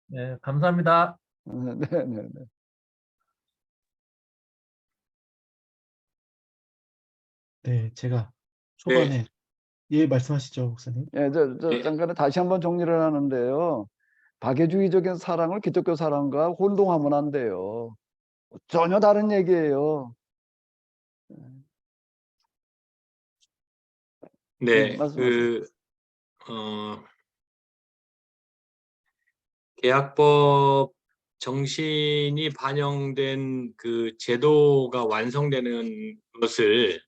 네, 감사합니다. 네, 네, 네. 네, 제가 초반에 예, 말씀하시죠, 목사님. 예, 잠깐 다시 한번 정리를 하는데요. 박애주의적인 사랑을 기독교 사랑과 혼동하면 안 돼요. 전혀 다른 얘기예요. 네, 말씀하세요. 계약법 정신이 반영된 그 제도가 완성되는 것을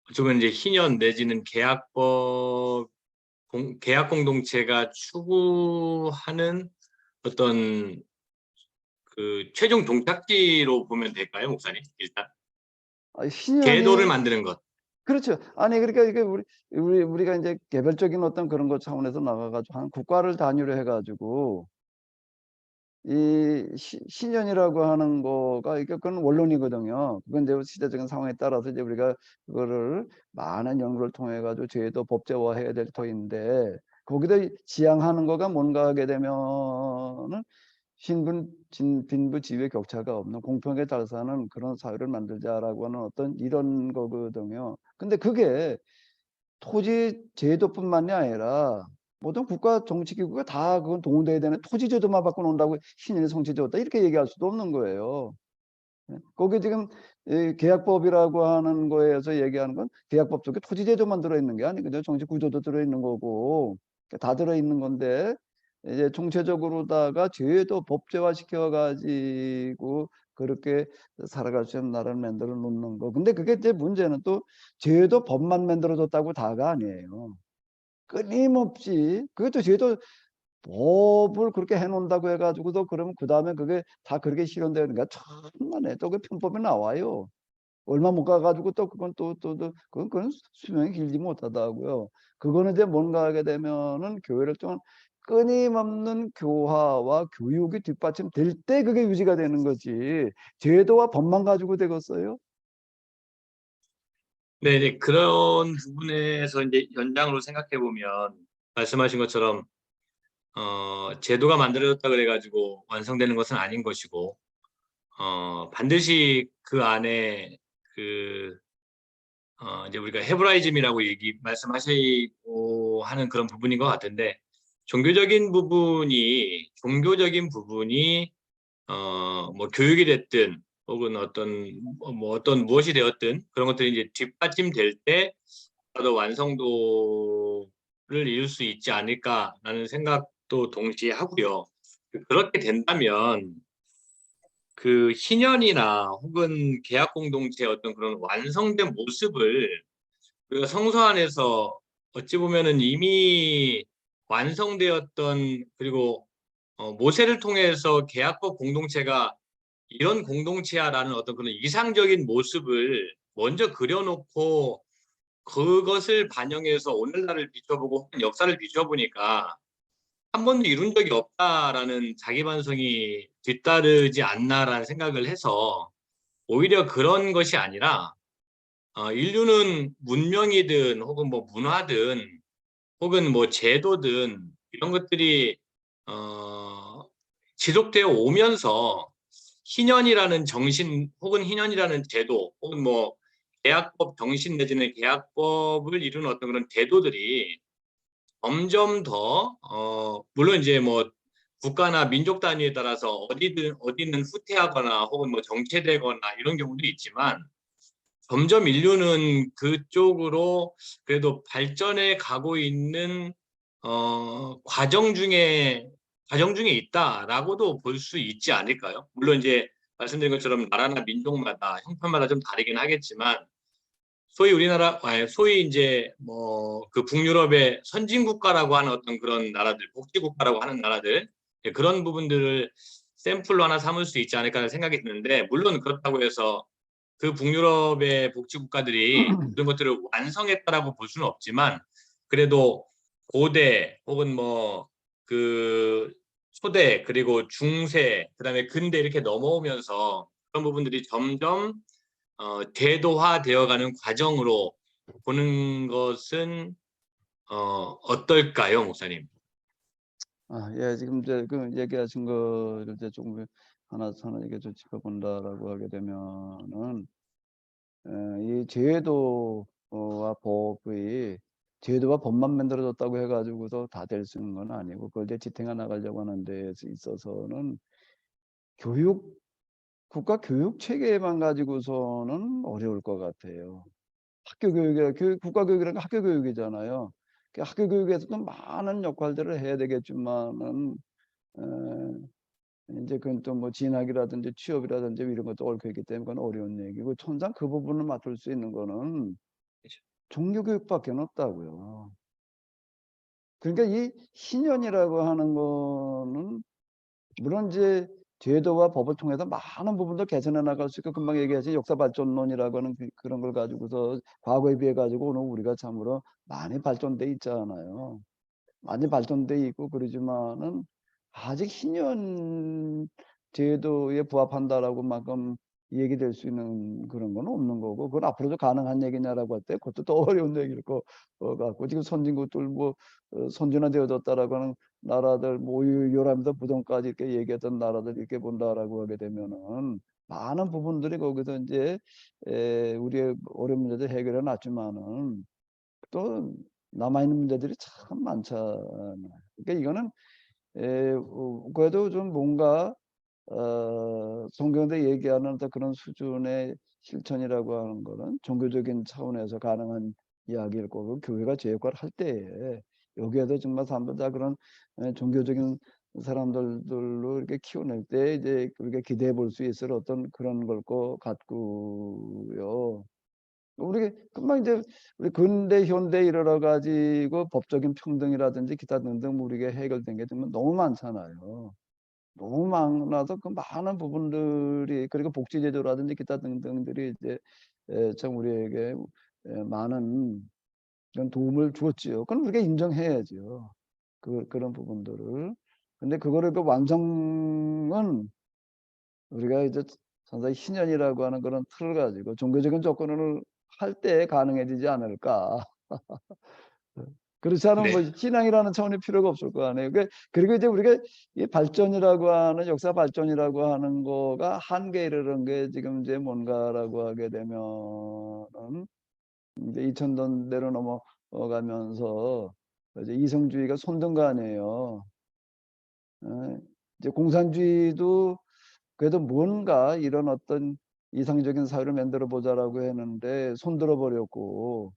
어쩌면 이제 희년 내지는 계약 공동체가 추구하는 어떤 그 최종 동착지로 보면 될까요, 목사님? 일단 제도를 신현이 만드는 것. 그렇죠. 아니 그러니까 이게 우리가 이제 개별적인 어떤 그런 것 차원에서 나가가지고 한 국가를 단위로 해가지고 이 신현이라고 하는 거가 이게 그건 원론이거든요. 그건 이제 시대적인 상황에 따라서 이제 우리가 그거를 많은 연구를 통해 가지고 제도 법제화해야 될 터인데 거기다 지향하는 거가 뭔가 하게 되면은 빈부 지위의 격차가 없는 공평하게 잘 사는 그런 사회를 만들자라고 하는 어떤 이런 거거든요. 근데 그게 토지 제도뿐만이 아니라 모든 국가 정치 기구가 다 그건 동원돼야 되는 토지 제도만 바꿔 놓는다고 신인의 성취제도다 이렇게 얘기할 수도 없는 거예요. 거기 지금 이 계약법이라고 하는 거에서 얘기하는 건 계약법 속에 토지 제도만 들어있는 게 아니거든요. 정치 구조도 들어있는 거고 다 들어있는 건데 이제 총체적으로다가 제도 법제화 시켜가지고 그렇게 살아갈 수 있는 나라를 만들어 놓는 거. 근데 그게 이제 문제는 또 제도 법만 만들어졌다고 다가 아니에요. 끊임없이 그것도 제도 법을 그렇게 해놓는다고 해가지고도 그러면 그 다음에 그게 다 그렇게 실현되는가 천만에 또 그 편법이 나와요. 얼마 못 가가지고 또 그건 그건 수명이 길지 못하다고요. 그거는 이제 뭔가 하게 되면은 교회를 좀 끊임없는 교화와 교육이 뒷받침될 때 그게 유지가 되는 거지. 제도와 법만 가지고 되겠어요? 네, 네, 그런 부분에서 이제 연장으로 생각해 보면 말씀하신 것처럼 제도가 만들어졌다 그래가지고 완성되는 것은 아닌 것이고 반드시 그 안에 그 이제 우리가 헤브라이즘이라고 말씀하시고 하는 그런 부분인 것 같은데 종교적인 부분이 뭐 교육이 됐든 혹은 어떤 무엇이 되었든 그런 것들이 이제 뒷받침될 때 더 완성도를 이룰 수 있지 않을까라는 생각도 동시에 하고요. 그렇게 된다면 그 희년이나 혹은 계약 공동체의 어떤 그런 완성된 모습을 우리가 성서 안에서 어찌 보면은 이미 완성되었던 그리고 모세를 통해서 계약법 공동체가 이런 공동체야라는 어떤 그런 이상적인 모습을 먼저 그려놓고 그것을 반영해서 오늘날을 비춰보고 혹은 역사를 비춰보니까 한 번도 이룬 적이 없다라는 자기 반성이 뒤따르지 않나라는 생각을 해서 오히려 그런 것이 아니라 인류는 문명이든 혹은 뭐 문화든 혹은 뭐 제도든 이런 것들이 지속되어 오면서 희년이라는 정신 혹은 희년이라는 제도 혹은 뭐 계약법 정신 내지는 계약법을 이루는 어떤 그런 제도들이 점점 더 물론 이제 뭐 국가나 민족 단위에 따라서 어디는 후퇴하거나 혹은 뭐 정체되거나 이런 경우도 있지만 점점 인류는 그쪽으로 그래도 발전해 가고 있는 과정 중에 있다라고도 볼 수 있지 않을까요? 물론 이제 말씀드린 것처럼 나라나 민족마다 형편마다 좀 다르긴 하겠지만 소위 이제 뭐 그 북유럽의 선진 국가라고 하는 어떤 그런 나라들, 복지 국가라고 하는 나라들 그런 부분들을 샘플로 하나 삼을 수 있지 않을까 생각이 드는데 물론 그렇다고 해서 그 북유럽의 복지 국가들이 그런 것들을 완성했다라고 볼 수는 없지만 그래도 고대 혹은 뭐 그 초대 그리고 중세 그다음에 근대 이렇게 넘어오면서 그런 부분들이 점점 대도화되어가는 과정으로 보는 것은 어떨까요, 목사님? 예, 지금 이제 그 얘기하신 거를 이제 조금 하나하나 이게 좀 짚어본다라고 하게 되면은, 이 제도와 법의 제도와 법만 만들어졌다고 해가지고서 다 될 수 있는 건 아니고, 그걸 이제 지탱해 나가려고 하는 데 있어서는 교육, 국가 교육 체계만 가지고서는 어려울 것 같아요. 학교 교육이 국가 교육이라는 게 학교 교육이잖아요. 그 학교 교육에서도 많은 역할들을 해야 되겠지만은, 이제 그건 또 뭐 진학이라든지 취업이라든지 이런 것도 얽혀 있기 때문에 그건 어려운 얘기고, 천상 그 부분을 맡을 수 있는 거는 그렇죠. 종교 교육밖에 없다고요. 그러니까 이 신년이라고 하는 거는 물론 이제 제도와 법을 통해서 많은 부분도 개선해 나갈 수 있고, 금방 얘기하신 역사 발전론이라고 하는 그런 걸 가지고서 과거에 비해 가지고 오늘 우리가 참으로 많이 발전돼 있잖아요. 많이 발전돼 있고 그러지만은 아직 신년 제도에 부합한다라고 만큼 얘기될 수 있는 그런 건 없는 거고, 그건 앞으로도 가능한 얘기냐라고 할 때 그것도 더 어려운 얘기일 것 같고, 지금 선진국들 뭐 선진화되어졌다라고 하는 나라들 뭐 유럽에서 부동까지 이렇게 얘기했던 나라들 이렇게 본다라고 하게 되면은 많은 부분들이 거기서 이제 우리의 어려운 문제들 해결해 놨지만은 또 남아있는 문제들이 참 많잖아요. 그러니까 이거는 그래도 좀 뭔가 성경에 얘기하는 어떤 그런 수준의 실천이라고 하는 거는 종교적인 차원에서 가능한 이야기일 거고, 교회가 제 역할을 할 때에 여기에도 정말 사람들 다 그런 종교적인 사람들로 이렇게 키워낼 때 이제 우리가 기대해 볼 수 있을 어떤 그런 걸 것 같고요. 우리 금방 이제 우리 근대 현대 이르러 가지고 법적인 평등이라든지 기타 등등 우리가 해결된 게 정말 너무 많잖아요. 너무 많아서 그 많은 부분들이, 그리고 복지 제도라든지 기타 등등들이 이제 참 우리에게 많은 그런 도움을 주었지요. 그건 우리가 인정해야죠. 그런 부분들을. 근데 그거를 그 완성은 우리가 이제 상당히 신년이라고 하는 그런 틀을 가지고 종교적인 조건을 할 때 가능해지지 않을까. 그렇지 않으면 네, 뭐 신앙이라는 차원이 필요가 없을 거 아니에요. 그리고 이제 우리가 이 발전이라고 하는, 역사 발전이라고 하는 거가 한계에 이르는 게 지금 이제 뭔가라고 하게 되면은 이제 2000년대로 넘어가면서 이제 이성주의가 손든 거 아니에요. 이제 공산주의도 그래도 뭔가 이런 어떤 이상적인 사회를 만들어 보자라고 했는데 손들어 버렸고,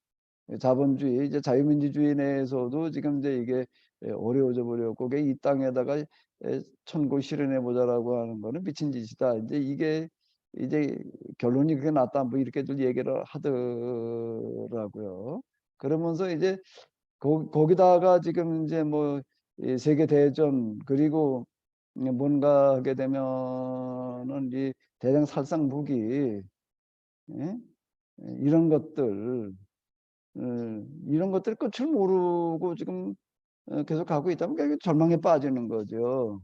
자본주의, 이제 자유민주주의 내에서도 지금 이제 이게 어려워져 버렸고, 그게 이 땅에다가 천국 실현해 보자라고 하는 거는 미친 짓이다. 이제 이게 이제 결론이 그게 낫다. 뭐 이렇게들 얘기를 하더라고요. 그러면서 이제 거기다가 지금 이제 뭐 이 세계 대전, 그리고 뭔가 하게 되면은 이 대량 살상 무기, 예? 이런 것들, 이런 것들 끝을 모르고 지금 계속 가고 있다면 그게 절망에 빠지는 거죠.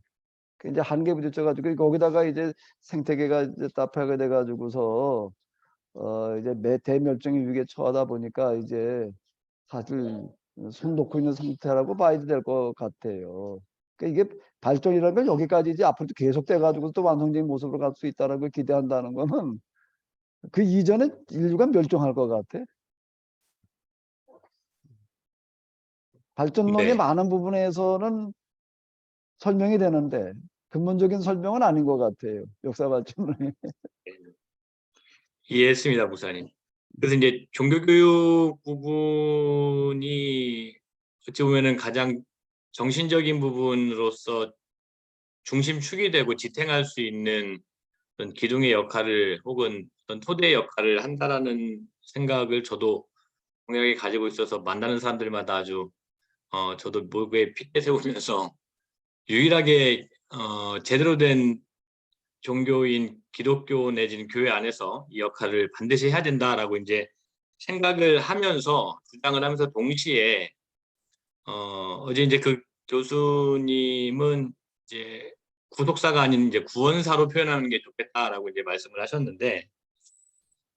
그 이제 한계 부딪혀가지고 거기다가 이제 생태계가 이제 따뜻하게 돼가지고서 이제 대멸종의 위기에 처하다 보니까 이제 사실 손 놓고 있는 상태라고 봐야 될 것 같아요. 그러니까 이게 발전이라는 건 여기까지지 앞으로도 계속돼 가지고 또 완성적인 모습으로 갈 수 있다는 걸 기대한다는 거는 그 이전에 인류가 멸종할 것 같아. 발전론이 네. 많은 부분에서는 설명이 되는데 근본적인 설명은 아닌 것 같아요. 역사 발전론이. 이해했습니다, 목사님. 그래서 이제 종교교육 부분이 어찌 보면은 가장 정신적인 부분으로서 중심축이 되고 지탱할 수 있는 어떤 기둥의 역할을 혹은 어떤 토대의 역할을 한다라는 생각을 저도 동양에 가지고 있어서 만나는 사람들마다 아주 저도 목에 핏대 세우면서 유일하게 제대로 된 종교인 기독교 내지는 교회 안에서 이 역할을 반드시 해야 된다라고 이제 생각을 하면서 주장을 하면서 동시에 어제 이제 그 교수님은 이제 구속사가 아닌 이제 구원사로 표현하는 게 좋겠다라고 이제 말씀을 하셨는데,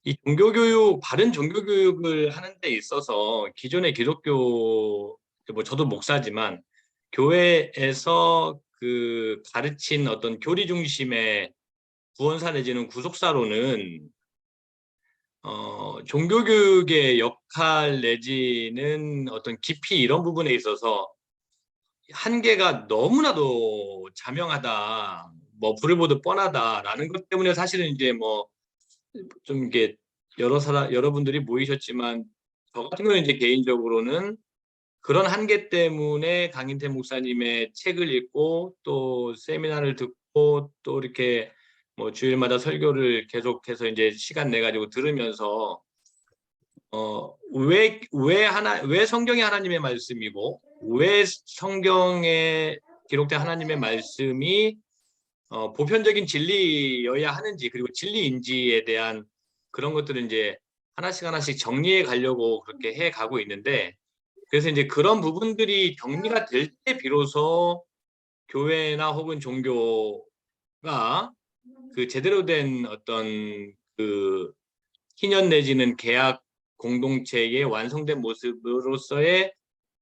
이 종교교육, 바른 종교교육을 하는 데 있어서 기존의 기독교 뭐 저도 목사지만 교회에서 그 가르친 어떤 교리 중심의 구원사 내지는 구속사로는 종교교육의 역할 내지는 어떤 깊이 이런 부분에 있어서 한계가 너무나도 자명하다, 뭐 불을 보듯 뻔하다라는 것 때문에 사실은 이제 뭐 좀 이게 여러분들이 모이셨지만 저 같은 경우는 이제 개인적으로는 그런 한계 때문에 강인태 목사님의 책을 읽고 또 세미나를 듣고 또 이렇게 뭐 주일마다 설교를 계속해서 이제 시간 내 가지고 들으면서 왜 성경이 하나님의 말씀이고 왜 성경에 기록된 하나님의 말씀이 보편적인 진리여야 하는지 그리고 진리인지에 대한 그런 것들을 이제 하나씩 정리해 가려고 그렇게 해 가고 있는데 그래서 이제 그런 부분들이 정리가 될 때 비로소 교회나 혹은 종교가 그 제대로 된 어떤 그 희년 내지는 계약 공동체의 완성된 모습으로서의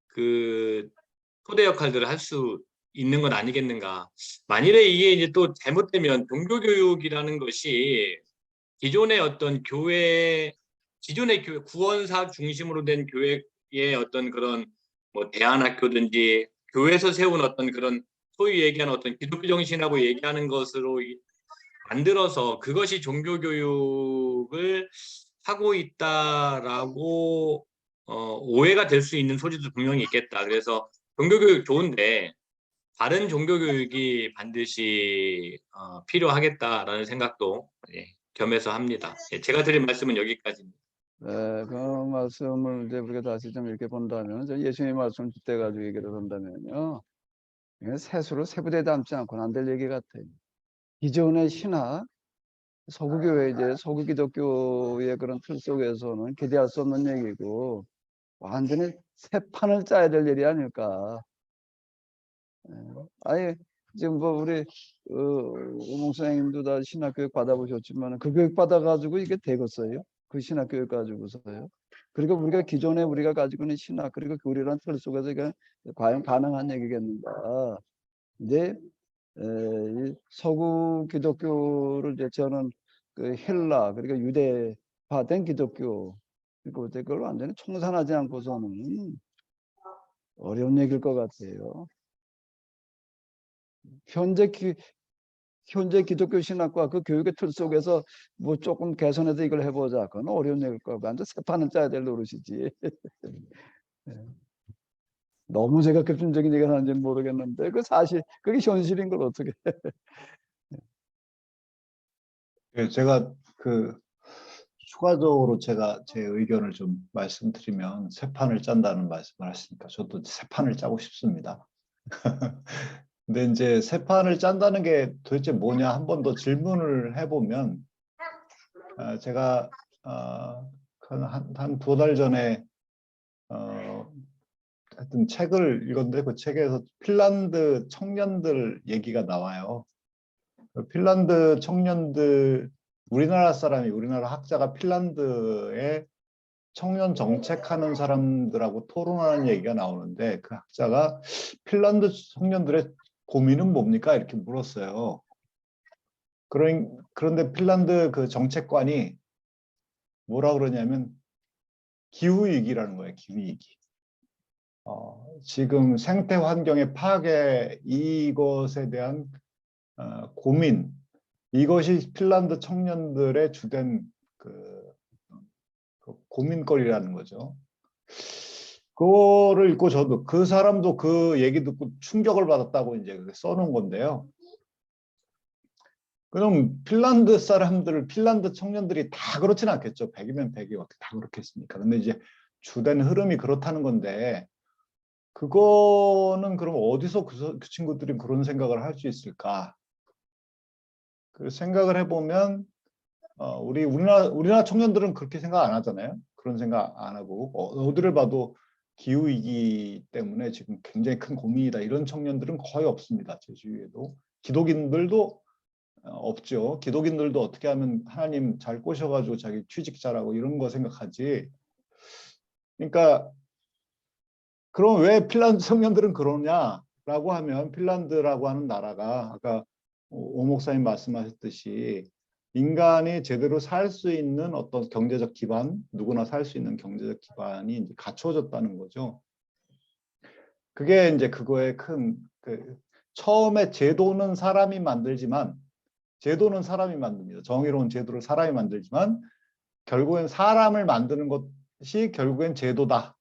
그 토대 역할들을 할 수 있는 건 아니겠는가. 만일에 이게 이제 또 잘못되면 종교교육이라는 것이 기존의 어떤 기존의 교회, 구원사 중심으로 된 교회의 어떤 그런 뭐 대안학교든지 교회에서 세운 어떤 그런 소위 얘기하는 어떤 기독교 정신하고 얘기하는 것으로 만들어서 그것이 종교교육을 하고 있다라고 오해가 될 수 있는 소지도 분명히 있겠다. 그래서 종교교육 좋은데 다른 종교교육이 반드시 필요하겠다라는 생각도 겸해서 합니다. 제가 드린 말씀은 여기까지입니다. 네, 그 말씀을 이제 우리가 다시 좀 이렇게 본다면, 예수님의 말씀을 빗대가지고 얘기를 한다면요, 이게 세수로 세부대 담지 않고는 안 될 얘기 같아요. 기존의 신학, 서구교회 이제 서구 기독교의 그런 틀 속에서는 기대할 수 없는 얘기고 완전히 새 판을 짜야 될 일이 아닐까. 아예 지금 뭐 우리 오 목사님도 다 신학교육 받아보셨지만 그 교육 받아가지고 이게 되겠어요? 그 신학교육 가지고서요? 그리고 우리가 기존에 우리가 가지고 있는 신학 그리고 교리란 틀 속에서 이게 과연 가능한 얘기겠는가? 이제 이 서구 기독교를 이제 저는 그 헬라 그리고 유대화된 기독교 그리고 이제 그걸 완전히 청산하지 않고서는 어려운 얘기일 것 같아요. 현재 기독교 신학과 그 교육의 틀 속에서 뭐 조금 개선해서 이걸 해보자. 그건 어려운 얘기일 거고 완전 새 판을 짜야 될 노릇이지. 너무 제가 급진적인 얘기를 하는지 모르겠는데 그 사실 그게 현실인 걸 어떻게? 예, 제가 추가적으로 제가 제 의견을 좀 말씀드리면 새 판을 짠다는 말씀을 하시니까 저도 새 판을 짜고 싶습니다. 근데 이제 새 판을 짠다는 게 도대체 뭐냐 한 번 더 질문을 해보면 제가 한 2달 전에 하여튼 책을 읽었는데 그 책에서 핀란드 청년들 얘기가 나와요. 핀란드 청년들 우리나라 학자가 핀란드에 청년 정책하는 사람들하고 토론하는 얘기가 나오는데 그 학자가 핀란드 청년들의 고민은 뭡니까? 이렇게 물었어요. 그런데 핀란드 그 정책관이 뭐라 그러냐면 기후위기라는 거예요. 기후위기. 지금 생태 환경의 파괴 이것에 대한 고민 이것이 핀란드 청년들의 주된 그 고민거리라는 거죠. 그거를 읽고 저도 그 사람도 그 얘기 듣고 충격을 받았다고 이제 써놓은 건데요. 그럼 핀란드 청년들이 다 그렇진 않겠죠. 100이면 100이 어떻게 다 그렇겠습니까? 근데 이제 주된 흐름이 그렇다는 건데 그거는 그럼 어디서 그 친구들이 그런 생각을 할 수 있을까? 그 생각을 해보면 우리나라 청년들은 그렇게 생각 안 하잖아요. 그런 생각 안 하고 어디를 봐도 기후위기 때문에 지금 굉장히 큰 고민이다. 이런 청년들은 거의 없습니다. 제 주위에도. 기독인들도 없죠. 기독인들도 어떻게 하면 하나님 잘 꼬셔가지고 자기 취직 잘하고 이런 거 생각하지. 그러니까 그럼 왜 핀란드 청년들은 그러냐라고 하면 핀란드라고 하는 나라가 아까 오 목사님 말씀하셨듯이 인간이 제대로 살 수 있는 어떤 경제적 기반, 누구나 살 수 있는 경제적 기반이 이제 갖춰졌다는 거죠. 그게 이제 그거의 처음에 제도는 사람이 만듭니다. 정의로운 제도를 사람이 만들지만 결국엔 사람을 만드는 것이 결국엔 제도다.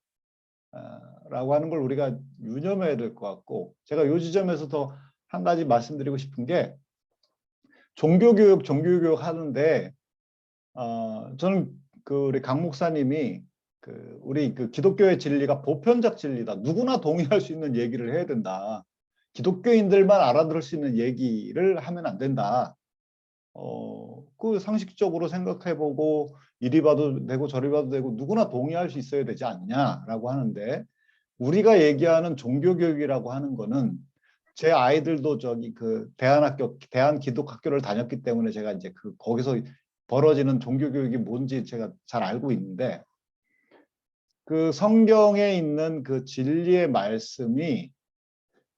라고 하는 걸 우리가 유념해야 될 것 같고, 제가 이 지점에서 더 한 가지 말씀드리고 싶은 게 종교교육 하는데 저는 우리 강 목사님이 우리 기독교의 진리가 보편적 진리다. 누구나 동의할 수 있는 얘기를 해야 된다. 기독교인들만 알아들을 수 있는 얘기를 하면 안 된다. 상식적으로 생각해보고 이리 봐도 되고 저리 봐도 되고 누구나 동의할 수 있어야 되지 않냐라고 하는데, 우리가 얘기하는 종교교육이라고 하는 거는 제 아이들도 대한기독학교를 다녔기 때문에 제가 이제 거기서 벌어지는 종교교육이 뭔지 제가 잘 알고 있는데, 성경에 있는 진리의 말씀이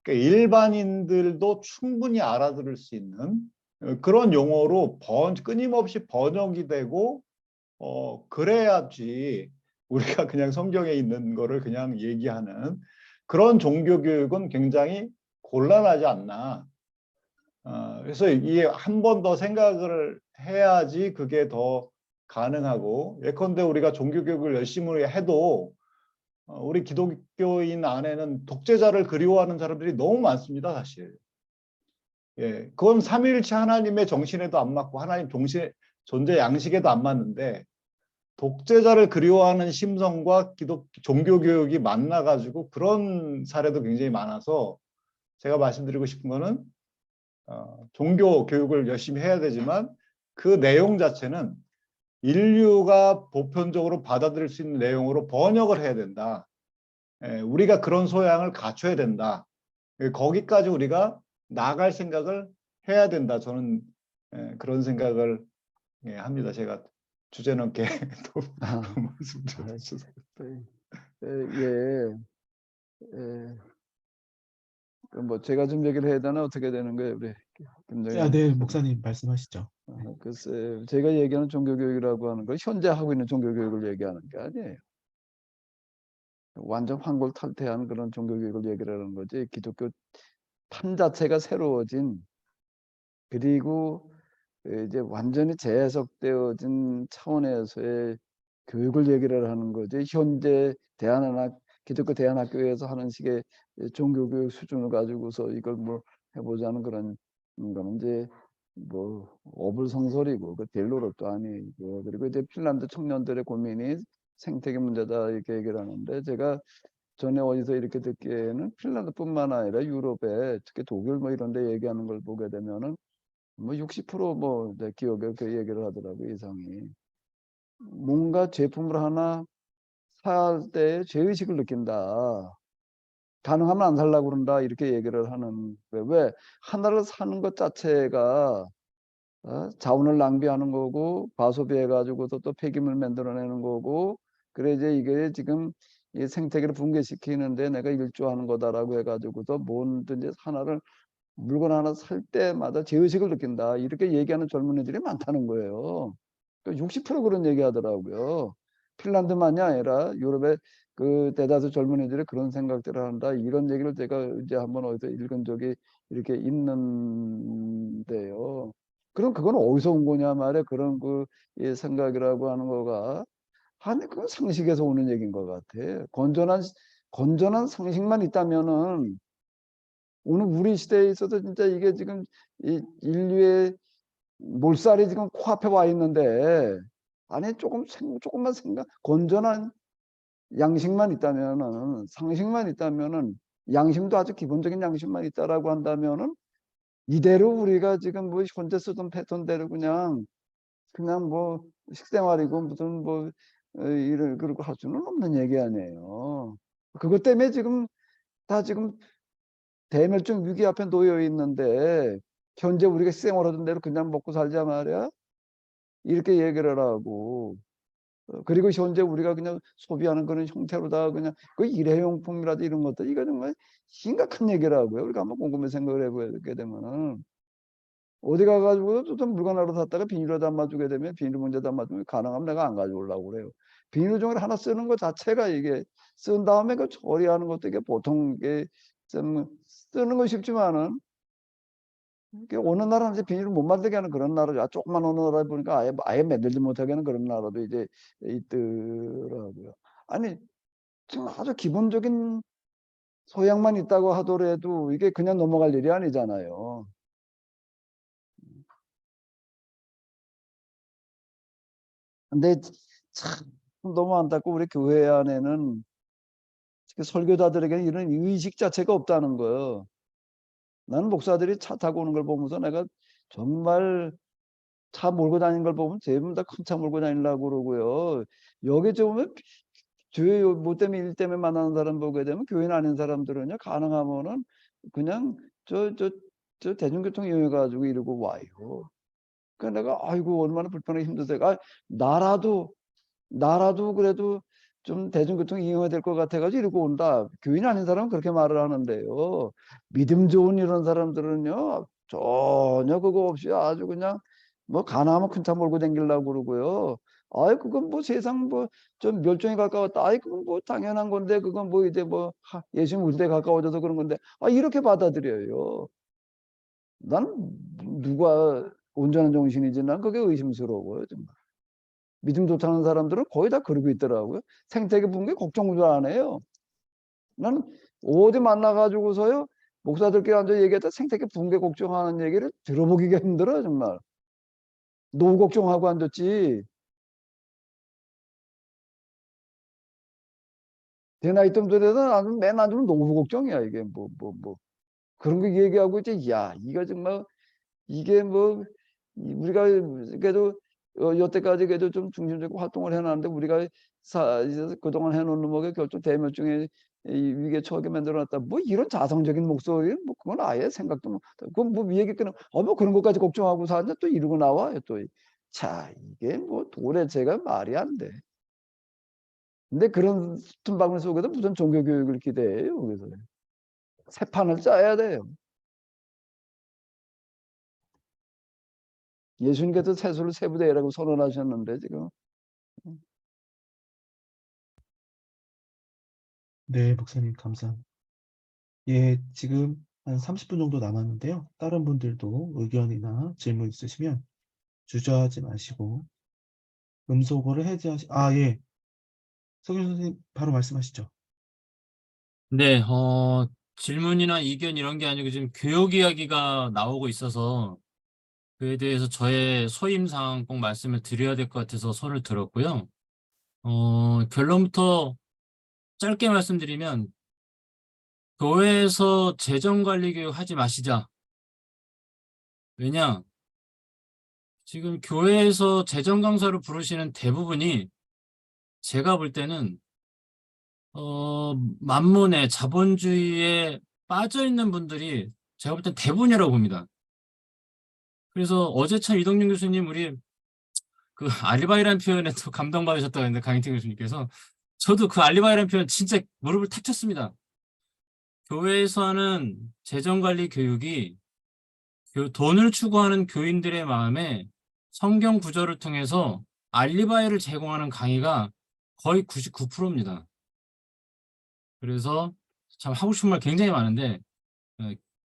일반인들도 충분히 알아들을 수 있는 그런 용어로 끊임없이 번역이 되고 그래야지 우리가 그냥 성경에 있는 거를 그냥 얘기하는 그런 종교교육은 굉장히 곤란하지 않나. 그래서 이게 한 번 더 생각을 해야지 그게 더 가능하고, 예컨대 우리가 종교교육을 열심히 해도 우리 기독교인 안에는 독재자를 그리워하는 사람들이 너무 많습니다, 사실. 예, 그건 삼위일체 하나님의 정신에도 안 맞고 하나님 존재 양식에도 안 맞는데, 독재자를 그리워하는 심성과 종교교육이 만나가지고 그런 사례도 굉장히 많아서, 제가 말씀드리고 싶은 거는 종교교육을 열심히 해야 되지만 그 내용 자체는 인류가 보편적으로 받아들일 수 있는 내용으로 번역을 해야 된다. 우리가 그런 소양을 갖춰야 된다. 거기까지 우리가 나갈 생각을 해야 된다. 저는 그런 생각을 합니다. 제가 주제넘게 또 말씀드렸어요. 예, 예. 뭐 제가 좀 얘기를 해야 되나 어떻게 되는 거예요, 우리 김정현? 네, 목사님 말씀하시죠. 글쎄, 제가 얘기하는 종교교육이라고 하는 건 현재 하고 있는 종교교육을 얘기하는 게 아니에요. 완전 환골탈태한 그런 종교교육을 얘기를 하는 거지. 기독교 판 자체가 새로워진, 그리고 이제 완전히 재해석되어진 차원에서의 교육을 얘기를 하는 거지. 현재 기독교 대안학교에서 하는 식의 종교교육 수준을 가지고서 이걸 뭐 해보자는 그런 거는 이제 뭐 어불성설이고 그 될 노릇도 아니고, 그리고 이제 핀란드 청년들의 고민이 생태계 문제다 이렇게 얘기를 하는데, 제가 전에 어디서 이렇게 듣기에는 핀란드뿐만 아니라 유럽에 특히 독일 뭐 이런 데 얘기하는 걸 보게 되면은 뭐 60% 내 기억에 그 얘기를 하더라고요, 이상이. 뭔가 제품을 하나 살 때 죄의식을 느낀다. 가능하면 안 살라고 그런다. 이렇게 얘기를 하는 거예요. 왜? 하나를 사는 것 자체가 자원을 낭비하는 거고, 과소비해가지고서 또 폐기물 만들어내는 거고, 그래 이제 이게 지금 이 생태계를 붕괴시키는데 내가 일조하는 거다라고 해가지고서 뭐든지 물건 하나 살 때마다 죄의식을 느낀다. 이렇게 얘기하는 젊은이들이 많다는 거예요. 60% 그런 얘기 하더라고요. 핀란드만이 아니라 유럽의 그 대다수 젊은이들이 그런 생각들을 한다. 이런 얘기를 제가 이제 한번 어디서 읽은 적이 이렇게 있는데요. 그럼 그건 어디서 온 거냐 말이야. 그런 이 생각이라고 하는 거가. 아니, 그건 상식에서 오는 얘기인 것 같아. 건전한 상식만 있다면은 오늘 우리 시대에 있어서 진짜 이게 지금 이 인류의 몰살이 지금 코앞에 와 있는데, 아니 조금만 건전한 양식만 있다면은, 상식만 있다면은, 양심도 아주 기본적인 양심만 있다라고 한다면은 이대로 우리가 지금 뭐 현재 쓰던 패턴대로 그냥 뭐 식생활이고 무슨 뭐 이런 그러고 할 수는 없는 얘기 아니에요. 그것 때문에 지금 대멸종 위기 앞에 놓여 있는데, 현재 우리가 식생활하던 대로 그냥 먹고 살자 말이야. 이렇게 얘기를 하고, 그리고 현재 우리가 그냥 소비하는 그런 형태로다가 그냥 그 일회용품이라도 이런 것들 이거 정말 심각한 얘기라고요. 우리가 한번 곰곰이 생각을 해보게 되면은 어디 가가지고 또 물건 하나 샀다가 비닐에 담아주게 되면 비닐 문제 담아주면 가능하면 내가 안 가져오려고 그래요. 비닐종이를 하나 쓰는 것 자체가 이게 쓴 다음에 그 처리하는 것도 이게 보통 이게 좀 쓰는 건 쉽지만은 이게 어느 나라는 이제 비닐을 못 만들게 하는 그런 나라죠. 조그만 어느 나라 보니까 아예 만들지 못하게 하는 그런 나라도 이제 있더라고요. 아니 지금 아주 기본적인 소양만 있다고 하더라도 이게 그냥 넘어갈 일이 아니잖아요. 근데 참 너무 안타깝고 우리 교회 안에는 특히 설교자들에게는 이런 의식 자체가 없다는 거예요. 나는 목사들이 차 타고 오는 걸 보면서 내가 정말 차 몰고 다니는 걸 보면 전부 다 큰 차 몰고 다니려고 그러고요. 여기 좀 교회 뭐 때문에 일 때문에 만나는 사람 보게 되면 교인 아닌 사람들은요 가능하면은 그냥 저 대중교통 이용해 가지고 이러고 와요. 그러니까 내가 아이고 얼마나 불편하게 힘드세요. 나라도 그래도 좀 대중교통 이용해야 될 것 같아 가지고 이러고 온다. 교인 아닌 사람은 그렇게 말을 하는데요. 믿음 좋은 이런 사람들은요. 전혀 그거 없이 아주 그냥 뭐 가능하면 큰 차 몰고 다니려고 그러고요. 아이 그건 뭐 세상 뭐 좀 멸종에 가까웠다. 아이 그건 뭐 당연한 건데 그건 뭐 이제 뭐 예수님 올 때 가까워져서 그런 건데 이렇게 받아들여요. 난 누가 온전한 정신이지 난 그게 의심스러워요 정말. 믿음 좋다는 사람들은 거의 다 그러고 있더라고요. 생태계 붕괴 걱정도 안 해요. 나는 어디 만나 가지고서요. 목사들끼리 앉아 얘기했다 생태계 붕괴 걱정하는 얘기를 들어보기가 힘들어요 정말. 노후 걱정하고 앉았지. 내 나이 쯤들에는 아주 맨 아주 노후 걱정이야 이게 뭐 그런 거 얘기하고 있지. 야 이거 정말 이게 뭐 우리가 그래도 여태까지 그래도 좀 중심적으로 활동을 해놨는데 우리가 이제 그동안 해놓은 뭐게 결국 대멸종의 이 위기에 처하게 만들어놨다. 뭐 이런 자성적인 목소리는 뭐 그건 아예 생각도 못. 그건 뭐 위에 그냥 뭐 그런 것까지 걱정하고 사는데 또 이러고 나와요 또. 자 이게 뭐 도대체가 말이 안 돼. 근데 그런 틈바구니 속에서 무슨 종교 교육을 기대해요 그래서 새 판을 짜야 돼요. 예수님께서 세수를 세부대라고 선언하셨는데 지금. 네, 목사님 감사합니다. 예, 지금 한 30분 정도 남았는데요. 다른 분들도 의견이나 질문 있으시면 주저하지 마시고 음소거를 예. 석윤 선생님 바로 말씀하시죠. 네, 질문이나 의견 이런 게 아니고 지금 교육 이야기가 나오고 있어서 그에 대해서 저의 소임사항 꼭 말씀을 드려야 될 것 같아서 손을 들었고요. 결론부터 짧게 말씀드리면 교회에서 재정관리 교육 하지 마시자. 왜냐? 지금 교회에서 재정 강사로 부르시는 대부분이 제가 볼 때는 만문에 자본주의에 빠져 있는 분들이 제가 볼 땐 대부분이라고 봅니다. 그래서 어제 참 이동윤 교수님 우리 그 알리바이라는 표현에 또 감동받으셨다고 했는데 강인태 교수님께서 저도 그 알리바이라는 표현 진짜 무릎을 탁 쳤습니다. 교회에서 하는 재정관리 교육이 돈을 추구하는 교인들의 마음에 성경 구절을 통해서 알리바이를 제공하는 강의가 거의 99%입니다. 그래서 참 하고 싶은 말 굉장히 많은데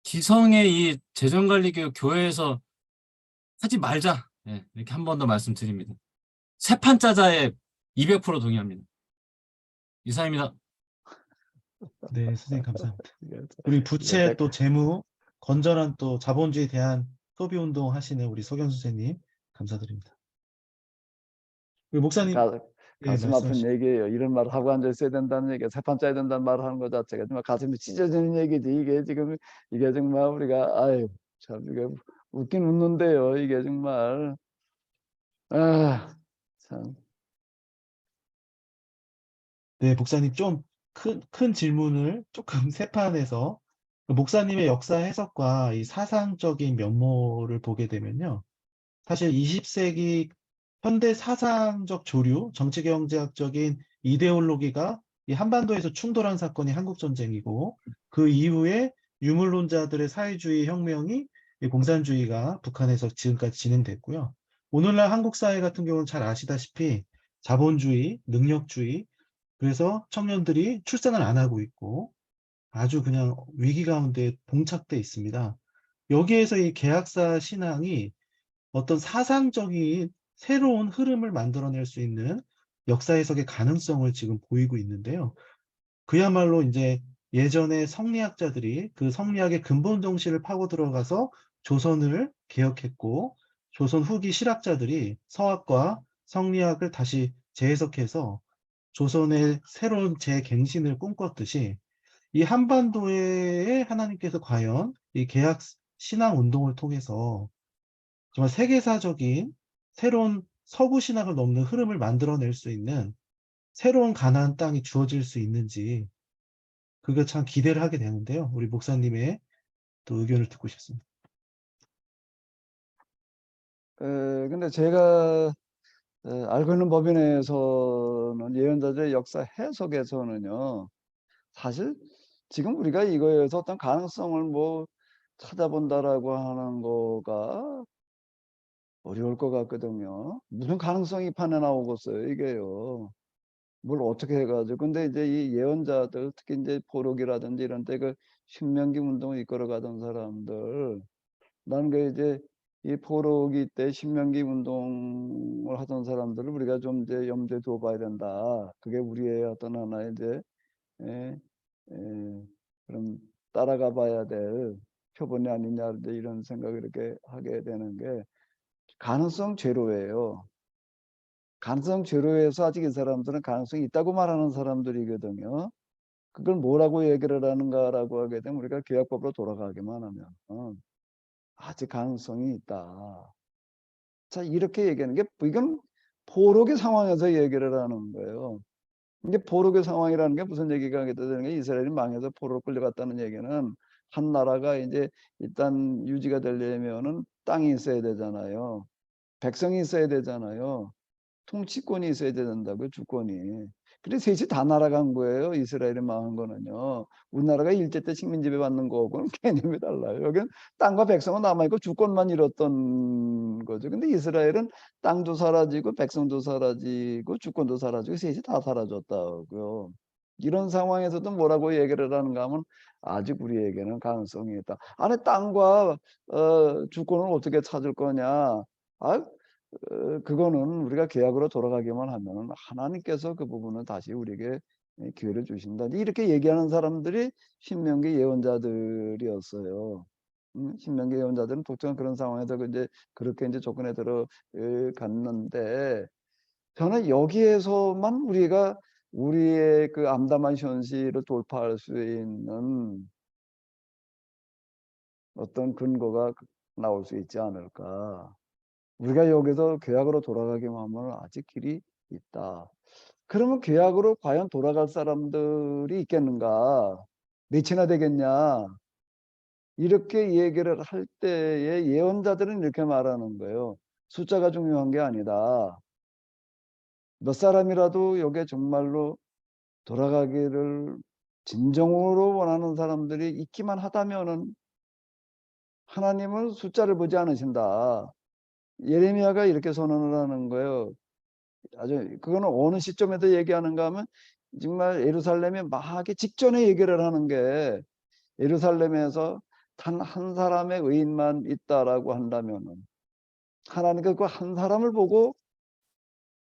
기성의 이 재정관리 교육 교회에서 하지 말자. 네, 이렇게 한 번 더 말씀드립니다. 새 판 짜자에 200% 동의합니다. 이상입니다. 네, 선생님 감사합니다. 우리 부채 또 재무, 건전한 또 자본주의에 대한 소비 운동 하시는 우리 석연 선생님 감사드립니다. 우리 목사님, 가슴 아픈 말씀하시죠. 얘기예요. 이런 말을 하고 앉아 있어야 된다는 얘기가 새 판 짜야 된다는 말을 하는 것 자체가 정말 가슴이 찢어지는 얘기지. 이게 지금 이게 정말 우리가 아유 참 이게 웃긴 웃는데요. 이게 정말 참. 네, 목사님 좀 큰 질문을 조금 세 판에서 목사님의 역사 해석과 이 사상적인 면모를 보게 되면요. 사실 20세기 현대 사상적 조류, 정치경제학적인 이데올로기가 이 한반도에서 충돌한 사건이 한국전쟁이고 그 이후에 유물론자들의 사회주의 혁명이 이 공산주의가 북한에서 지금까지 진행됐고요. 오늘날 한국 사회 같은 경우는 잘 아시다시피 자본주의, 능력주의, 그래서 청년들이 출산을 안 하고 있고 아주 그냥 위기 가운데 봉착돼 있습니다. 여기에서 이 계약사 신앙이 어떤 사상적인 새로운 흐름을 만들어낼 수 있는 역사 해석의 가능성을 지금 보이고 있는데요. 그야말로 이제 예전에 성리학자들이 그 성리학의 근본 정신을 파고 들어가서 조선을 개혁했고 조선 후기 실학자들이 서학과 성리학을 다시 재해석해서 조선의 새로운 재갱신을 꿈꿨듯이 이 한반도에 하나님께서 과연 이 개혁 신앙 운동을 통해서 정말 세계사적인 새로운 서구 신학을 넘는 흐름을 만들어낼 수 있는 새로운 가나안 땅이 주어질 수 있는지 그게 참 기대를 하게 되는데요. 우리 목사님의 또 의견을 듣고 싶습니다. 근데 제가 알고 있는 법인 내에서는 예언자들의 역사 해석에서는요. 사실 지금 우리가 이거에서 어떤 가능성을 뭐 찾아본다라고 하는 거가 어려울 것 같거든요. 무슨 가능성이 판에 나오겠어요, 이게요. 뭘 어떻게 해가지고. 근데 이제 이 예언자들, 특히 이제 포록이라든지 이런 때 그 신명기 운동을 이끌어가던 사람들, 나는 그 이제 이 포로기 때 신명기 운동을 하던 사람들을 우리가 좀 이제 염두에 둬봐야 된다. 그게 우리의 어떤 하나의 이제 에, 그럼 따라가 봐야 될 표본이 아니냐 이제 이런 생각을 이렇게 하게 되는 게 가능성 제로예요. 가능성 제로에서 아직 이 사람들은 가능성이 있다고 말하는 사람들이거든요. 그걸 뭐라고 얘기를 하는가라고 하게 되면 우리가 계약법으로 돌아가기만 하면 아직 가능성이 있다. 자, 이렇게 얘기하는 게 이건 포로기 상황에서 얘기를 하는 거예요. 이게 포로기 상황이라는 게 무슨 얘기가 되는 게 이스라엘이 망해서 포로로 끌려갔다는 얘기는 한 나라가 이제 일단 유지가 되려면은 땅이 있어야 되잖아요. 백성이 있어야 되잖아요. 통치권이 있어야 된다고요, 주권이. 근데 셋이 다 날아간 거예요, 이스라엘이 망한 거는요. 우리나라가 일제 때 식민 지배 받는 거하고는 개념이 달라요. 여기는 땅과 백성은 남아있고 주권만 잃었던 거죠. 근데 이스라엘은 땅도 사라지고 백성도 사라지고 주권도 사라지고 셋이 다 사라졌다고요. 이런 상황에서도 뭐라고 얘기를 하는가 하면 아직 우리에게는 가능성이 있다. 안에 땅과 주권을 어떻게 찾을 거냐. 그거는 우리가 계약으로 돌아가기만 하면 하나님께서 그 부분은 다시 우리에게 기회를 주신다. 이렇게 얘기하는 사람들이 신명기 예언자들이었어요. 신명기 예언자들은 독특한 그런 상황에서 이제 그렇게 이제 조건에 들어갔는데 저는 여기에서만 우리가 우리의 그 암담한 현실을 돌파할 수 있는 어떤 근거가 나올 수 있지 않을까. 우리가 여기서 계약으로 돌아가기만 하면 아직 길이 있다. 그러면 계약으로 과연 돌아갈 사람들이 있겠는가? 몇이나 되겠냐? 이렇게 얘기를 할 때에 예언자들은 이렇게 말하는 거예요. 숫자가 중요한 게 아니다. 몇 사람이라도 여기에 정말로 돌아가기를 진정으로 원하는 사람들이 있기만 하다면은 하나님은 숫자를 보지 않으신다. 예레미야가 이렇게 선언을 하는 거예요. 아주 그거는 어느 시점에서 얘기하는가 하면 정말 예루살렘이 망하기 직전에 얘기를 하는 게 예루살렘에서 단 한 사람의 의인만 있다라고 한다면은 하나님께서 그 한 사람을 보고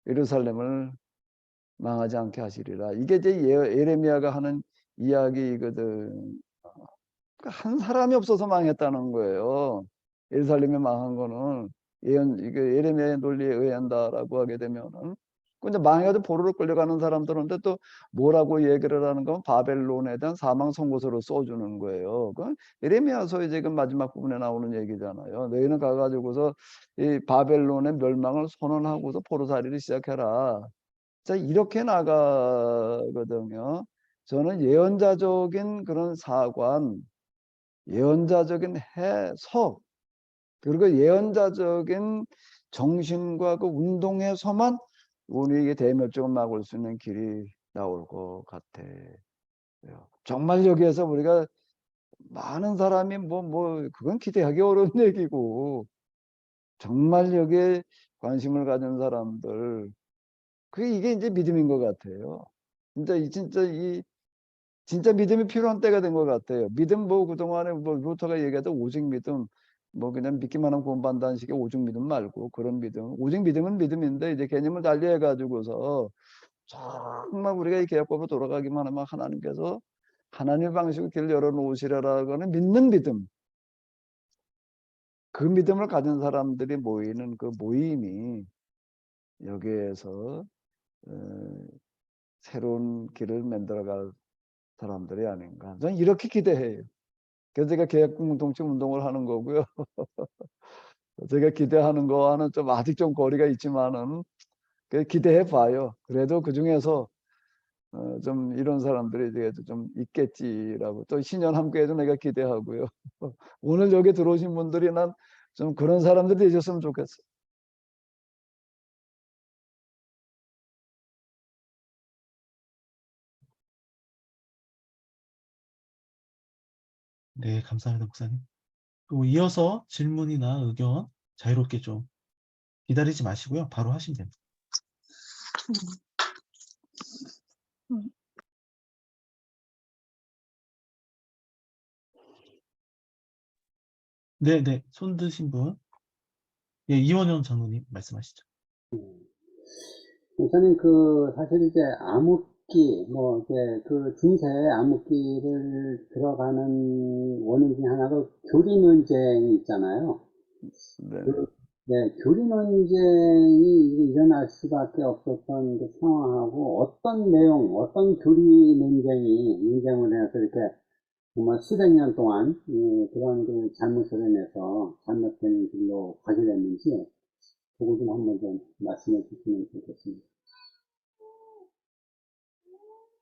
예루살렘을 망하지 않게 하시리라. 이게 이제 예레미야가 하는 이야기거든. 한 사람이 없어서 망했다는 거예요. 예루살렘이 망한 거는 이게 예레미야의 논리에 의한다라고 하게 되면은 근데 망해도 포로로 끌려가는 사람들한테 또 뭐라고 얘기를 하는 건 바벨론에 대한 사망 선고서를 써주는 거예요. 그 예레미야서의 지금 마지막 부분에 나오는 얘기잖아요. 너희는 가가지고서 이 바벨론의 멸망을 선언하고서 포로살이를 시작해라. 자, 이렇게 나가거든요. 저는 예언자적인 그런 사관, 예언자적인 해석, 그리고 예언자적인 정신과 그 운동에서만 우리에게 대멸종을 막을 수 있는 길이 나올 것 같아요. 정말 여기에서 우리가 많은 사람이 그건 기대하기 어려운 얘기고, 정말 여기에 관심을 가진 사람들, 이게 이제 믿음인 것 같아요. 진짜 믿음이 필요한 때가 된 것 같아요. 믿음 그동안에 루터가 얘기하던 오직 믿음, 그냥 믿기만 하면 구원받는다는 식의 오직 믿음 말고 그런 믿음. 오직 믿음은 믿음인데 이제 개념을 달리해 가지고서 정말 우리가 이 계약법으로 돌아가기만 하면 하나님께서 하나님의 방식으로 길을 열어놓으시리라고 하는 믿는 믿음. 그 믿음을 가진 사람들이 모이는 그 모임이 여기에서 새로운 길을 만들어갈 사람들이 아닌가. 저는 이렇게 기대해요. 그래서 제가 계약공동체 운동을 하는 거고요. 제가 기대하는 거와는 좀 아직 좀 거리가 있지만은 기대해 봐요. 그래도 그 중에서 좀 이런 사람들이 이제 좀 있겠지라고, 또 신년 함께해도 내가 기대하고요. 오늘 여기 들어오신 분들이 난 좀 그런 사람들이 되셨으면 좋겠어요. 네, 감사합니다, 목사님. 그리고 이어서 질문이나 의견 자유롭게 좀 기다리지 마시고요. 바로 하시면 됩니다. 네, 네. 손 드신 분. 예, 이원영 장로님 말씀하시죠. 우선은 사실 이제 암흑기, 그 중세의 암흑기를 들어가는 원인 중에 하나가 교리 논쟁이 있잖아요. 네. 네, 교리 논쟁이 일어날 수밖에 없었던 그 상황하고 어떤 내용, 어떤 교리 논쟁을 해서 이렇게 정말 수백 년 동안 그런 그 잘못을 해내서 잘못된 길로 가게 됐는지 그거 좀 한번 좀 말씀해 주시면 좋겠습니다.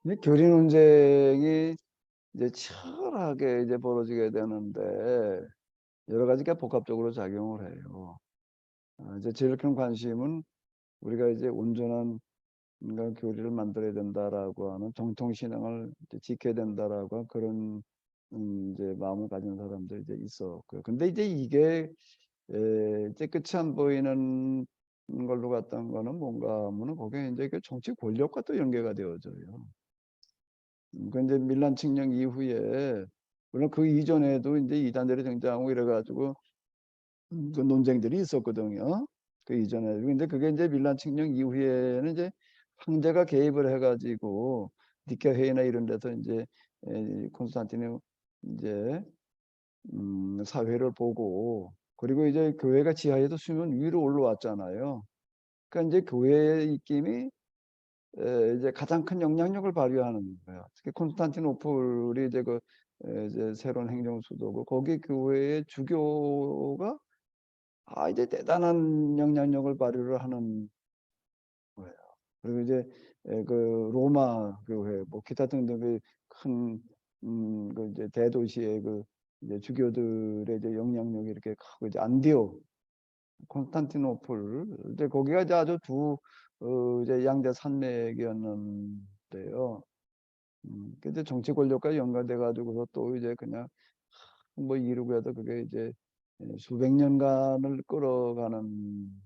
이 교리 논쟁이 이제 치열하게 이제 벌어지게 되는데 여러 가지가 복합적으로 작용을 해요. 이제 제일 큰 관심은 우리가 이제 온전한 인간 교리를 만들어야 된다라고 하는 정통 신앙을 지켜야 된다라고 하는 그런 이제 마음을 가진 사람들이 이제 있었고요. 근데 이제 이게 이제 끝이 안 보이는 걸로 갔던 거는 뭔가 하면은 거기에 이제 그 정치 권력과 또 연계가 되어져요. 근데 밀란 칙령 이후에 물론 그 이전에도 이제 이단들이 등장하고 이래가지고 그 논쟁들이 있었거든요. 그 이전에. 근데 그게 이제 밀란 칙령 이후에는 이제 황제가 개입을 해가지고 니케 회의나 이런 데서 이제 콘스탄티누 이제 사회를 보고, 그리고 이제 교회가 지하에서 수면 위로 올라왔잖아요. 그러니까 이제 교회의 입김이 이제 가장 큰 영향력을 발휘하는 거예요. 특히 콘스탄티노플이 이제 이제 새로운 행정 수도고 거기 교회의 주교가 이제 대단한 영향력을 발휘를 하는 거예요. 그리고 이제 그 로마 교회 기타 등등의 큰 그 이제 대도시의 그 이제 주교들의 이제 영향력이 이렇게 크고, 이제 안디옥, 콘스탄티노플, 이제 거기가 이제 아주 이제 양대 산맥이었는데요. 근데 정치 권력과 연관돼 가지고서 또 이제 그냥 이루고 해도 그게 이제 수백 년간을 끌어가는데요.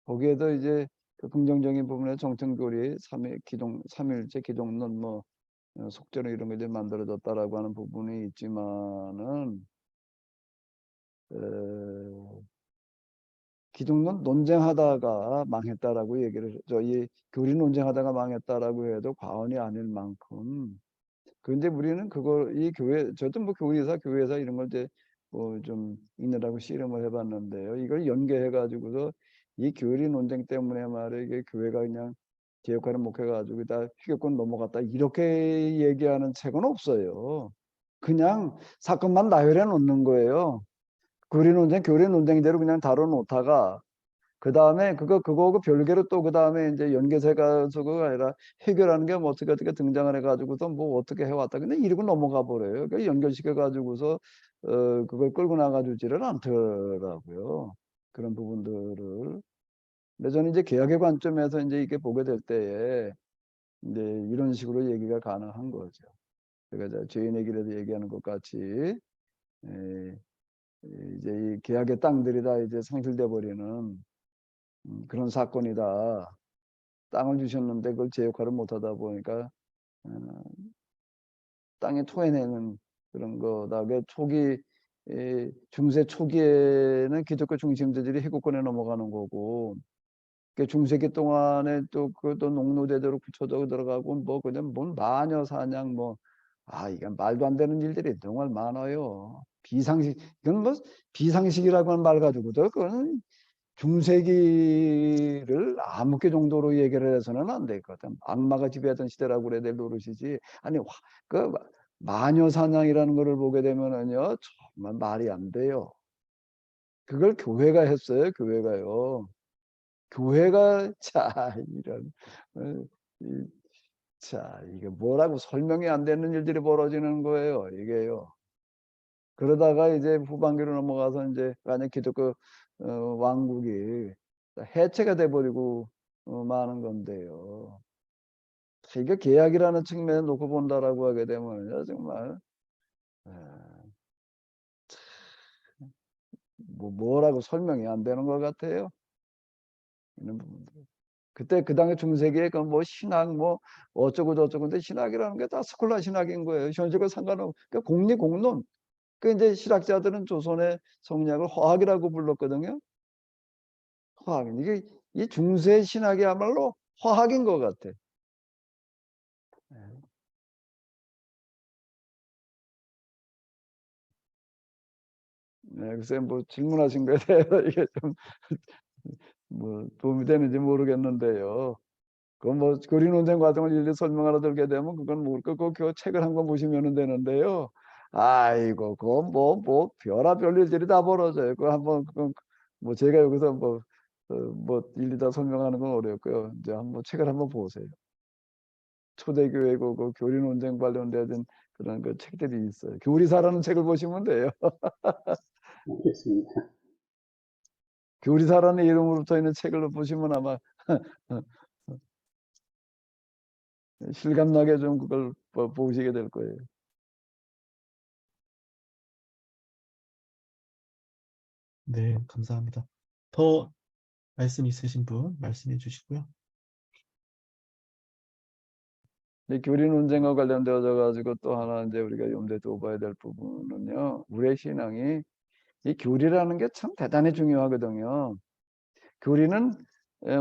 거기에도 이제 그 긍정적인 부분에 정통교리 삼일체 기독론 속죄론 이런 게 이제 만들어졌다라고 하는 부분이 있지만은 기독론 논쟁하다가 망했다라고 얘기를 이 교리 논쟁하다가 망했다라고 해도 과언이 아닐 만큼, 그런데 우리는 이 교회, 저도 교회사 이런 걸 이제 좀 읽느라고 씨름을 해봤는데요. 이걸 연계해가지고서 이 교리 논쟁 때문에 말이야 이게 교회가 그냥 제 역할을 못해가지고 다 휴교권 넘어갔다 이렇게 얘기하는 책은 없어요. 그냥 사건만 나열해 놓는 거예요. 교리 논쟁대로 그냥 다뤄놓다가 그 다음에 그거하고 별개로 또 그 다음에 이제 연계해가지고가 아니라 해결하는 게 어떻게 등장을 해가지고서 어떻게 해왔다. 근데 이러고 넘어가 버려요. 연결시켜가지고서 그걸 끌고 나가주지를 않더라고요. 그런 부분들을. 근데 저는 이제 개혁의 관점에서 이제 이렇게 보게 될 때에 이제 이런 식으로 얘기가 가능한 거죠. 제가 죄인의 길에도 얘기하는 것 같이 이제 이 계약의 땅들이 다 이제 상실돼 버리는 그런 사건이다. 땅을 주셨는데 그걸 제 역할을 못하다 보니까 땅에 토해내는 그런 거다. 그 초기 중세 초기에는 기독교 중심제들이 해국권에 넘어가는 거고, 그 중세기 동안에 또 그또 농노제대로 굳혀져 들어가고 뭐 그냥 뭔 마녀 사냥 뭐 이건 말도 안 되는 일들이 정말 많아요. 비상식 이건 뭐 비상식이라고 하는 말 가지고도 그거는 중세기를 암흑기 정도로 얘기를 해서는 안 되거든. 악마가 지배하던 시대라고 그래야 될 노릇이지. 아니 그 마녀 사냥이라는 거를 보게 되면은요 정말 말이 안 돼요. 그걸 교회가 했어요. 교회가요. 교회가 자 이런 어, 이게 뭐라고 설명이 안 되는 일들이 벌어지는 거예요. 이게요. 그러다가 이제 후반기로 넘어가서 이제 만약 기독교 왕국이 해체가 돼버리고 마는 건데요. 이게 계약이라는 측면에 놓고 본다라고 하게 되면 정말 뭐라고 설명이 안 되는 것 같아요. 이런 부분들. 그때 그 당의 중세기에 그 뭐 신학 뭐 어쩌고 저쩌고 근데 신학이라는 게 다 스콜라 신학인 거예요. 현실과 상관없. 그 공리공론. 그 이제 신학자들은 조선의 성리학을 화학이라고 불렀거든요. 화학. 이게 이 중세 신학이야말로 화학인 것 같아. 네, 글쎄 뭐 질문하신 거에 대해서 이게 좀 뭐 도움이 되는지 모르겠는데요. 그건 뭐 교리 논쟁 과정을 일일이 설명하러 들게 되면 그건 모를 거고 그 책을 한권 보시면 되는데요. 아이고 그건 뭐 별의별 일들이 다 벌어져요. 그거 한번 그건 뭐 제가 여기서 뭐 일일이 다 설명하는 건 어렵고요. 이제 한번 책을 한번 보세요. 초대교회고 그 교리 논쟁 관련된 그런 그 책들이 있어요. 교리사라는 책을 보시면 돼요. 알겠습니다. 교리사라는 이름으로 붙어 있는 책을 보시면 아마 실감나게 좀 그걸 보시게 될 거예요. 네, 감사합니다. 더 말씀 있으신 분 말씀해 주시고요. 이 교리 논쟁과 관련되어져 가지고 또 하나 이제 우리가 염두에 둬봐야 될 부분은요. 우리의 신앙이 이 교리라는 게 참 대단히 중요하거든요. 교리는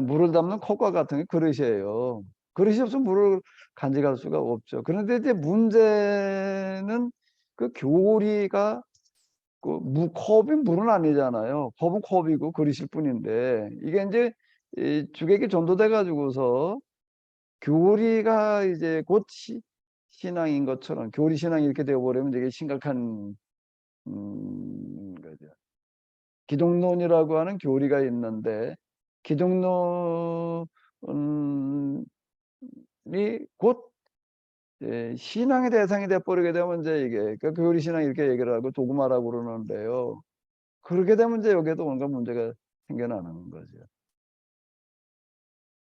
물을 담는 컵과 같은 게 그릇이에요. 그릇이 없으면 물을 간직할 수가 없죠. 그런데 이제 문제는 그 교리가 컵이 물은 아니잖아요. 컵은 컵이고 그릇일 뿐인데 이게 이제 이 주객이 전도돼 가지고서 교리가 이제 곧 신앙인 것처럼 교리 신앙이 이렇게 되어버리면 되게 심각한 거죠. 기독론이라고 하는 교리가 있는데 기독론이 곧 신앙의 대상이 돼버리게 되면 이제 이게 그 교리 신앙 이렇게 얘기를 하고 도구마라고 그러는데요. 그렇게 되면 이제 여기에도 뭔가 문제가 생겨나는 거죠.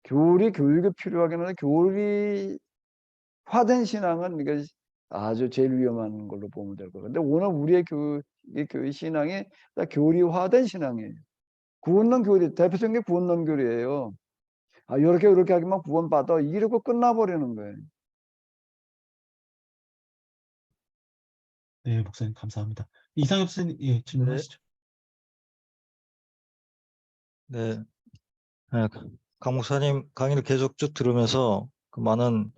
교리 교육이 필요하긴 한데 교리화된 신앙은 이게 아주 제일 위험한 걸로 보면 될 거예요. 근데 오늘 우리의 교회 신앙이 다 교리화된 신앙이에요. 구원론 교리, 대표적인 게 구원론 교리예요. 요렇게 하기만 구원받아. 이러고 끝나버리는 거예요. 네, 목사님 감사합니다. 이상엽 선생님, 예, 질문하시죠. 네, 강 목사님 강의를 계속 쭉 들으면서 그 많은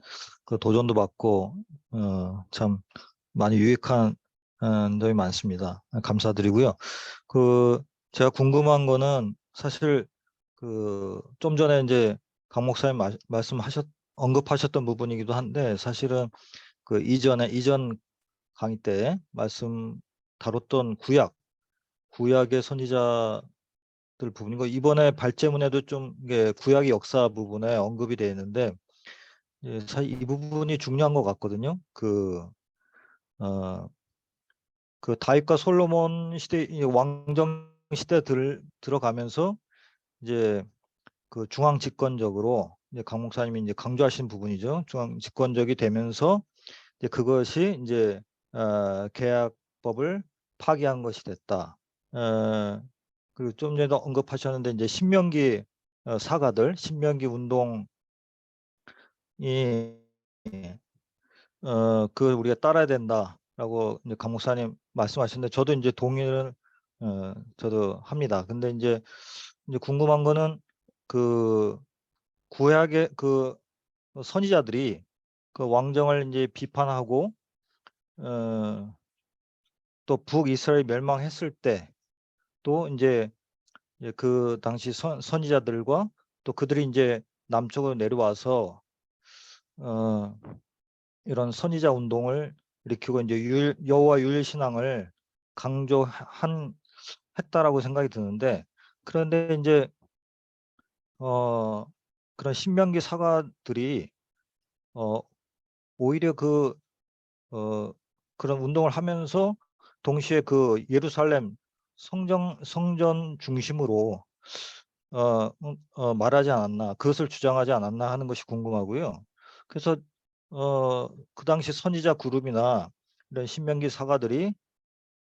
그 도전도 받고 참 많이 유익한 점이 많습니다. 감사드리고요. 그 제가 궁금한 거는 사실 그 좀 전에 이제 강 목사님 언급하셨던 부분이기도 한데 사실은 그 이전 강의 때 말씀 다뤘던 구약의 선지자 부분인 거 이번에 발제문에도 좀 이게 구약의 역사 부분에 언급이 되어 있는데 사실 이 부분이 중요한 것 같거든요. 그 다윗과 솔로몬 시대 왕정 시대 들어가면서 이제 그 중앙 집권적으로 이제 강 목사님이 이제 강조하신 부분이죠. 중앙 집권적이 되면서 이제 그것이 이제 계약법을 파기한 것이 됐다. 그리고 좀 전에도 언급하셨는데 이제 신명기 사가들, 신명기 운동이 그 우리가 따라야 된다라고 이제 강 목사님 말씀하셨는데 저도 이제 동의를 저도 합니다. 근데 이제 궁금한 거는 그 구약의 그 선지자들이 그 왕정을 이제 비판하고 또 북이스라엘 멸망했을 때 또 이제 그 당시 선지자들과 또 그들이 이제 남쪽으로 내려와서 이런 선지자 운동을 일으키고 이제 여호와 유일 신앙을 했다라고 생각이 드는데 그런데 이제 그런 신명기 사가들이 오히려 그런 운동을 하면서 동시에 그 예루살렘 성전 중심으로 말하지 않았나, 그것을 주장하지 않았나 하는 것이 궁금하고요. 그래서 그 당시 선지자 그룹이나 이런 신명기 사가들이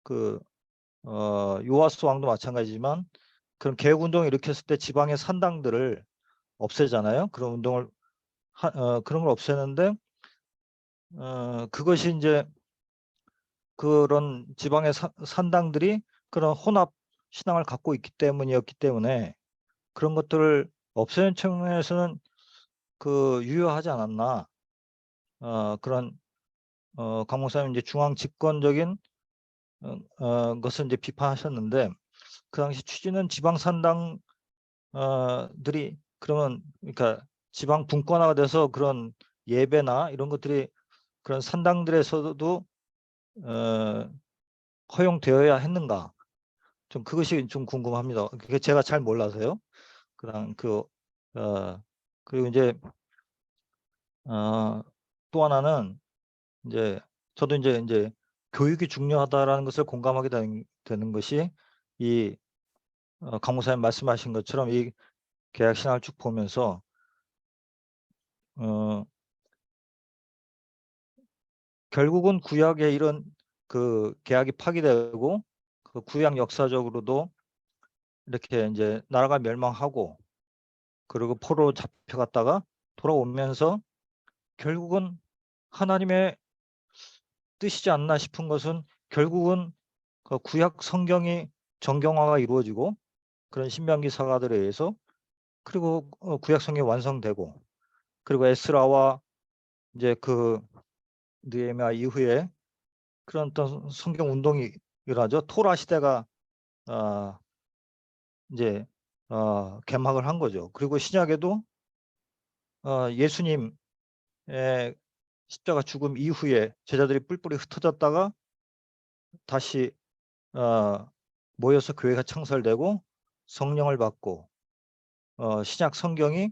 그 요아스 왕도 마찬가지지만 그런 개혁 운동을 일으켰을 때 지방의 산당들을 없애잖아요. 그런 운동을 그런 걸 없애는데 그것이 이제 그런 지방의 산당들이 그런 혼합 신앙을 갖고 있기 때문에 그런 것들을 없애는 측면에서는 그 유효하지 않았나. 그런 강 목사님 이제 중앙 집권적인 것을 이제 비판하셨는데 그 당시 취지는 지방 산당 들이 그러면 그러니까 지방 분권화가 돼서 그런 예배나 이런 것들이 그런 산당들에서도 허용되어야 했는가? 좀 그것이 좀 궁금합니다. 그게 제가 잘 몰라서요. 그다음 그리고 이제 또 하나는 이제 저도 이제 교육이 중요하다라는 것을 공감하게 되는 것이 이 강 목사님 말씀하신 것처럼 이 계약 신학을 쭉 보면서 결국은 구약의 이런 그 계약이 파기되고 그 구약 역사적으로도 이렇게 이제 나라가 멸망하고 그리고 포로 잡혀갔다가 돌아오면서 결국은 하나님의 뜻이지 않나 싶은 것은 결국은 그 구약 성경이 정경화가 이루어지고 그런 신명기 사가들에 의해서 그리고 구약 성경이 완성되고 그리고 에스라와 이제 그 느헤미야 이후에 그런 어떤 성경 운동이 일어나죠. 토라 시대가 이제 개막을 한 거죠. 그리고 신약에도 예수님의 십자가 죽음 이후에 제자들이 뿔뿔이 흩어졌다가 다시 모여서 교회가 창설되고 성령을 받고 신약 성경이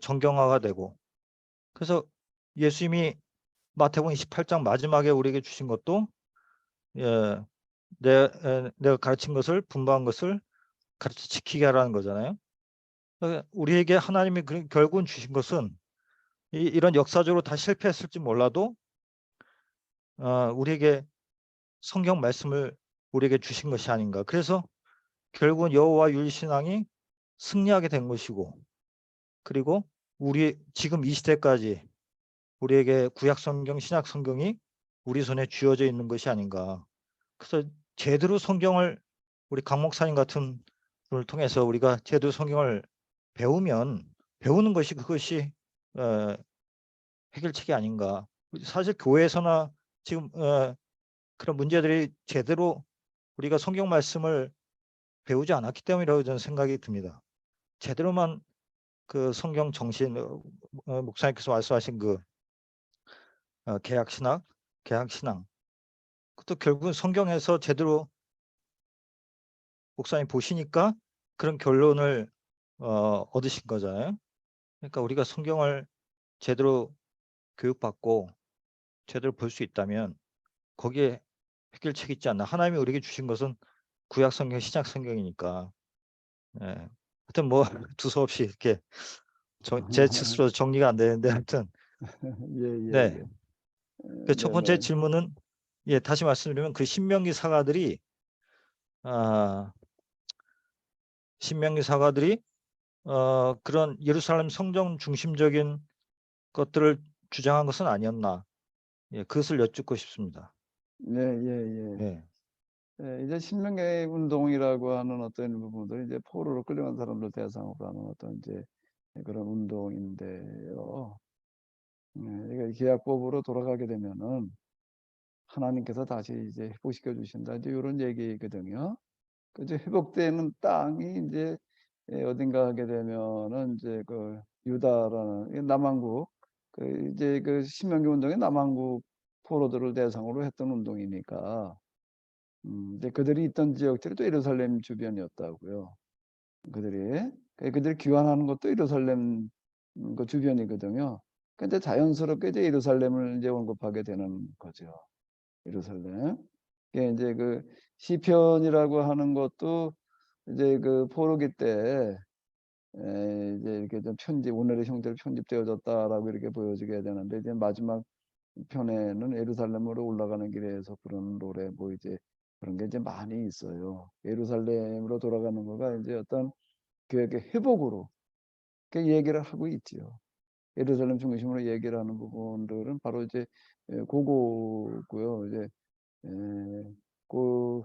정경화가 되고 그래서 예수님이 마태복음 28장 마지막에 우리에게 주신 것도 내가 가르친 것을 분부한 것을 가르쳐 지키게 하라는 거잖아요. 우리에게 하나님이 결국은 주신 것은 이런 역사적으로 다 실패했을지 몰라도 우리에게 성경 말씀을 우리에게 주신 것이 아닌가. 그래서 결국은 여호와 유일신앙이 승리하게 된 것이고 그리고 우리 지금 이 시대까지 우리에게 구약 성경, 신약 성경이 우리 손에 쥐어져 있는 것이 아닌가. 그래서 제대로 성경을 우리 강 목사님 같은 분을 통해서 우리가 제대로 성경을 배우는 것이 그것이 해결책이 아닌가. 사실 교회에서나 지금 그런 문제들이 제대로 우리가 성경 말씀을 배우지 않았기 때문이라고 저는 생각이 듭니다. 제대로만 그 성경 정신 목사님께서 말씀하신 그 계약신앙 그것도 결국은 성경에서 제대로 목사님 보시니까 그런 결론을 얻으신 거잖아요. 그러니까 우리가 성경을 제대로 교육받고 제대로 볼 수 있다면 거기에 해결책이 있지 않나. 하나님이 우리에게 주신 것은 구약 성경, 신약 성경이니까. 예. 하여튼 뭐 두서없이 이렇게 제 스스로 정리가 안 되는데 하여튼 네. 예. 그 첫 번째 네네. 질문은 예, 다시 말씀드리면 그 신명기 사가들이 그런 예루살렘 성전 중심적인 것들을 주장한 것은 아니었나? 예, 그것을 여쭙고 싶습니다. 예. 예. 예, 이제 신명기 운동이라고 하는 어떤 부분들이 이제 포로로 끌려간 사람들 대상으로 하는 어떤 이제 그런 운동인데요. 이게 계약법으로 돌아가게 되면은 하나님께서 다시 이제 회복시켜 주신다. 이제 이런 얘기거든요. 그 이제 회복되는 땅이 이제 어딘가 하게 되면은 이제 그 유다라는 이 남왕국 그 이제 그 신명기 운동이 남왕국 포로들을 대상으로 했던 운동이니까 근데 그들이 있던 지역들이 또 예루살렘 주변이었다고요. 그들이 귀환하는 것도 예루살렘 그 주변이거든요. 근데 자연스럽게 이제 예루살렘을 이제 언급하게 되는 거죠. 예루살렘. 이게 이제 그 시편이라고 하는 것도 이제 그 포로기 때 이제 이렇게 좀 오늘의 형제로 편집되어졌다라고 이렇게 보여지게 되는데 이제 마지막 편에는 예루살렘으로 올라가는 길에서 그런 노래 뭐 이제 그런 게 이제 많이 있어요. 예루살렘으로 돌아가는 거가 이제 어떤 교회의 회복으로 그 얘기를 하고 있지요. 예루살렘 중심으로 얘기를 하는 부분들은 바로 이제 그거고요. 이제 그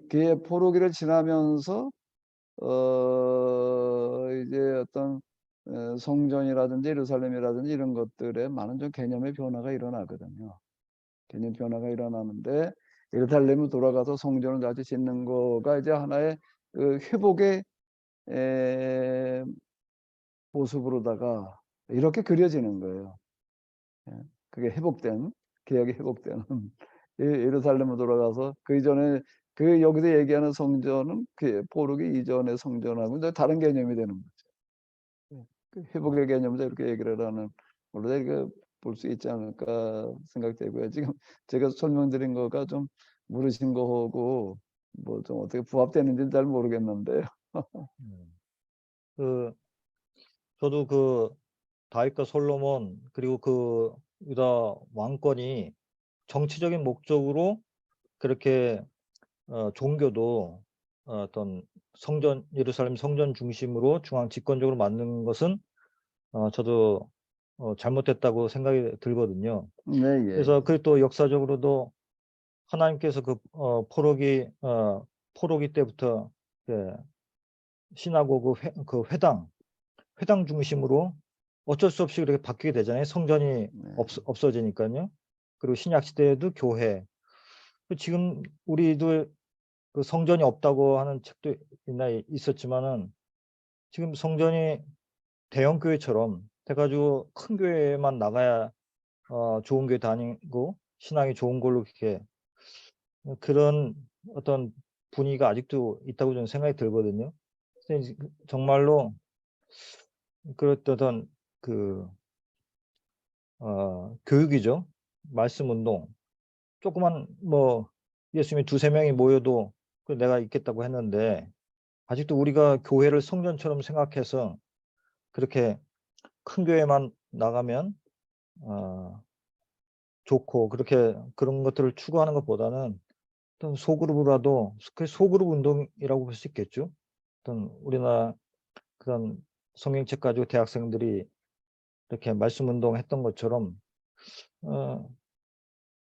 그의 포로기를 지나면서 이제 어떤 성전이라든지 예루살렘이라든지 이런 것들에 많은 좀 개념의 변화가 일어나거든요. 개념 변화가 일어나는데 예루살렘을 돌아가서 성전을 다시 짓는 거가 이제 하나의 그 회복의 모습으로다가 이렇게 그려지는 거예요. 그게 회복된 개혁이 회복되는 예루살렘으로 돌아가서 그 이전에 그 여기서 얘기하는 성전은 그 포로기 이전의 성전하고 이제 다른 개념이 되는 거죠. 그 회복의 개념도 이렇게 얘기를 하는 걸로 이렇게 볼 수 있지 않을까 생각되고요. 지금 제가 설명드린 거가 좀 모르신 거고 뭐 좀 어떻게 부합되는지는 잘 모르겠는데요. 그 저도 그 다윗과 솔로몬 그리고 그 유다 왕권이 정치적인 목적으로 그렇게 종교도 어떤 성전 예루살렘 성전 중심으로 중앙 집권적으로 만든 것은 저도 잘못됐다고 생각이 들거든요. 네, 예. 그래서 그리고 또 역사적으로도 하나님께서 그 포로기 때부터 그 시나고그 그 회당 중심으로 어쩔 수 없이 그렇게 바뀌게 되잖아요. 성전이 네. 없어지니까요. 그리고 신약 시대에도 교회. 지금 우리도 그 성전이 없다고 하는 책도 있었지만은 지금 성전이 대형 교회처럼 돼가지고 큰 교회만 나가야 좋은 교회 다니고 신앙이 좋은 걸로 이렇게 그런 어떤 분위기가 아직도 있다고 저는 생각이 들거든요. 그래서 정말로 그랬던 그 교육이죠. 말씀 운동. 조그만 뭐 예수님이 2-3명이 모여도 내가 있겠다고 했는데 아직도 우리가 교회를 성전처럼 생각해서 그렇게 큰 교회만 나가면 좋고 그렇게 그런 것들을 추구하는 것보다는 어떤 소그룹이라도 그 소그룹 운동이라고 볼 수 있겠죠. 어떤 우리나라 그런 성경책 가지고 대학생들이 이렇게 말씀 운동했던 것처럼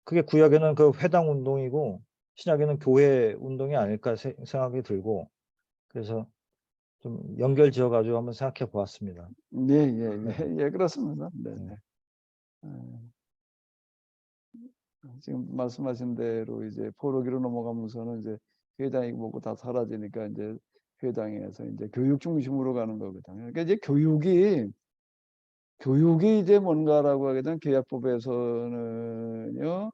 그게 구약에는 그 회당 운동이고 신약에는 교회 운동이 아닐까 생각이 들고 그래서 좀 연결 지어 가지고 한번 생각해 보았습니다. 예, 그렇습니다. 네네. 지금 말씀하신 대로 이제 포로기로 넘어가면서는 이제 회당이 뭐고 다 사라지니까 이제 회당에서 이제 교육 중심으로 가는 거거든요. 그러니까 이제 교육이 이제 뭔가라고 하게 되면 계약법에서는요,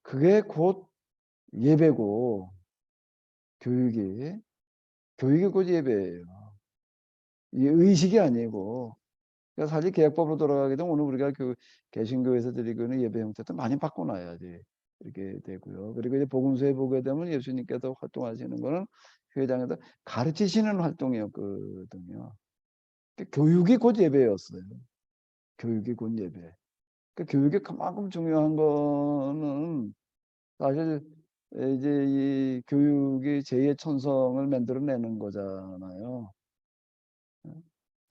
그게 곧 예배고 교육이 곧 예배예요. 이게 의식이 아니고. 그러니까 사실 계약법으로 돌아가게 되면 오늘 우리가 그 개신교에서 드리고 있는 예배 형태도 많이 바꿔놔야지. 이렇게 되고요. 그리고 이제 복음서에 보게 되면 예수님께서 활동하시는 거는 회당에서 가르치시는 활동이었거든요. 교육이 곧 예배였어요. 교육이 곧 예배. 그 교육이 그만큼 중요한 거는 사실 이제 이 교육이 제2의 천성을 만들어내는 거잖아요.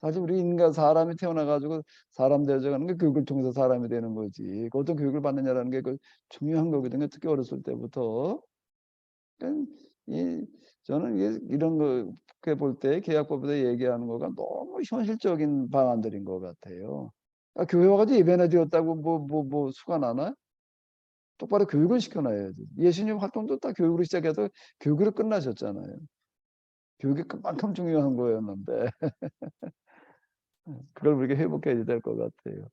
사실 우리 인간 사람이 태어나 가지고 사람 되어가는 게 교육을 통해서 사람이 되는 거지. 그 어떤 교육을 받느냐라는 게 그 중요한 거거든요. 특히 어렸을 때부터. 그러니까 저는 이런 거 볼 때 계약법에서 얘기하는 거가 너무 현실적인 방안들인 것 같아요. 교회 와가지고 예배나 드렸다고 뭐 수가 나나? 똑바로 교육을 시켜놔야지. 예수님 활동도 다 교육으로 시작해서 교육으로 끝나셨잖아요. 교육이 그만큼 중요한 거였는데 그걸 우리가 회복해야 될 것 같아요.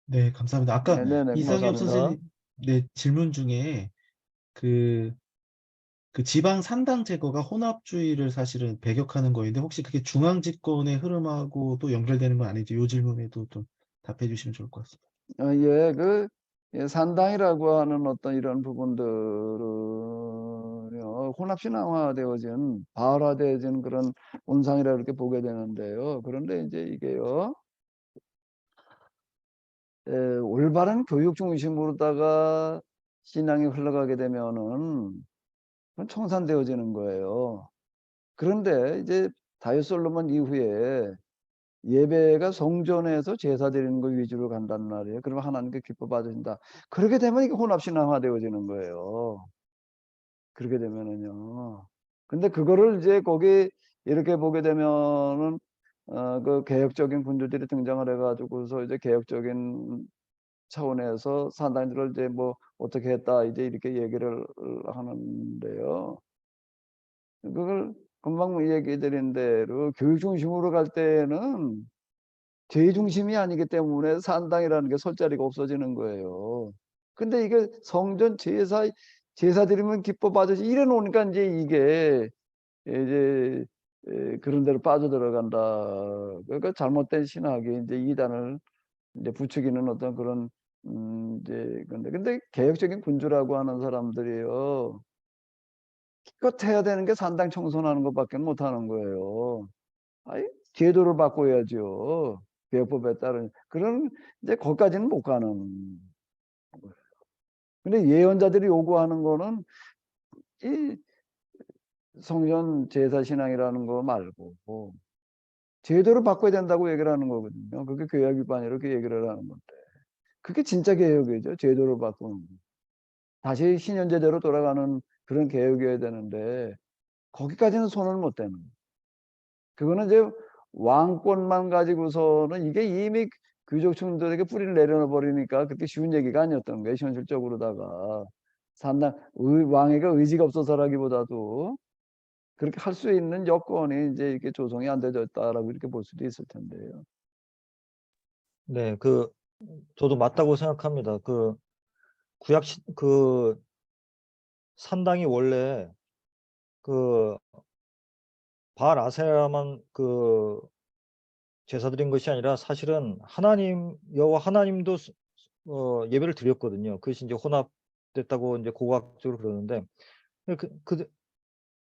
네, 감사합니다. 아까 네네네, 이상엽 고맙습니다. 선생님 네, 질문 중에 그 지방 산당 제거가 혼합주의를 사실은 배격하는 거인데 혹시 그게 중앙 집권의 흐름하고도 연결되는 건 아닌지 이 질문에도 좀 답해 주시면 좋을 것 같습니다. 예, 산당이라고 하는 어떤 이런 부분들은요, 혼합신앙화되어진, 바울화되어진 그런 온상이라 이렇게 보게 되는데요. 그런데 이제 이게요, 올바른 교육 중심으로다가 신앙이 흘러가게 되면은 그건 청산되어지는 거예요. 그런데 이제 다윗 솔로몬 이후에 예배가 성전에서 제사 드리는 거 위주로 간단 말이에요. 그러면 하나님께 기뻐 받으신다. 그렇게 되면 이게 혼합신앙화되어지는 거예요. 그렇게 되면은요. 근데 그거를 이제 거기 이렇게 보게 되면은 그 개혁적인 군주들이 등장을 해가지고서 이제 개혁적인 차원에서 산당들을 이제 뭐 어떻게 했다 이제 이렇게 얘기를 하는데요. 그걸 금방 얘기 드린 대로 교육 중심으로 갈 때는 죄 중심이 아니기 때문에 산당이라는 게 설 자리가 없어지는 거예요. 근데 이게 성전 제사 드리면 기뻐 받으시 이래 놓으니까 이제 이게 이제 그런 데로 빠져들어간다. 그러니까 잘못된 신학이 이제 이단을 이제 부추기는 어떤 그런 이제 근데 개혁적인 군주라고 하는 사람들이요. 기껏 해야 되는 게 산당 청소하는 것밖에 못 하는 거예요. 아이, 제도를 바꿔야죠. 개혁법에 따른 그런 이제 거기까지는 못 가는 거예요. 근데 예언자들이 요구하는 거는 이 성전 제사 신앙이라는 거 말고 제도를 바꿔야 된다고 얘기를 하는 거거든요. 그게 교육 위반이라고 이렇게 얘기를 하는 건데 그게 진짜 개혁이죠. 제도를 바꾸는 거. 다시 신현제대로 돌아가는 그런 개혁이어야 되는데 거기까지는 손을 못 대는 거예요. 그거는 이제 왕권만 가지고서는 이게 이미 귀족층들에게 뿌리를 내려 버리니까 그렇게 쉬운 얘기가 아니었던 거예요. 현실적으로다가 왕에게 의지가 없어서라기보다도 그렇게 할 수 있는 여건이 이제 이렇게 조성이 안 되졌다라고 이렇게 볼 수도 있을 텐데요. 네, 저도 맞다고 생각합니다. 산당이 원래 바알 아세라만 제사 드린 것이 아니라 사실은 여호와 하나님도 예배를 드렸거든요. 그것이 이제 혼합됐다고 이제 고고학적으로 그러는데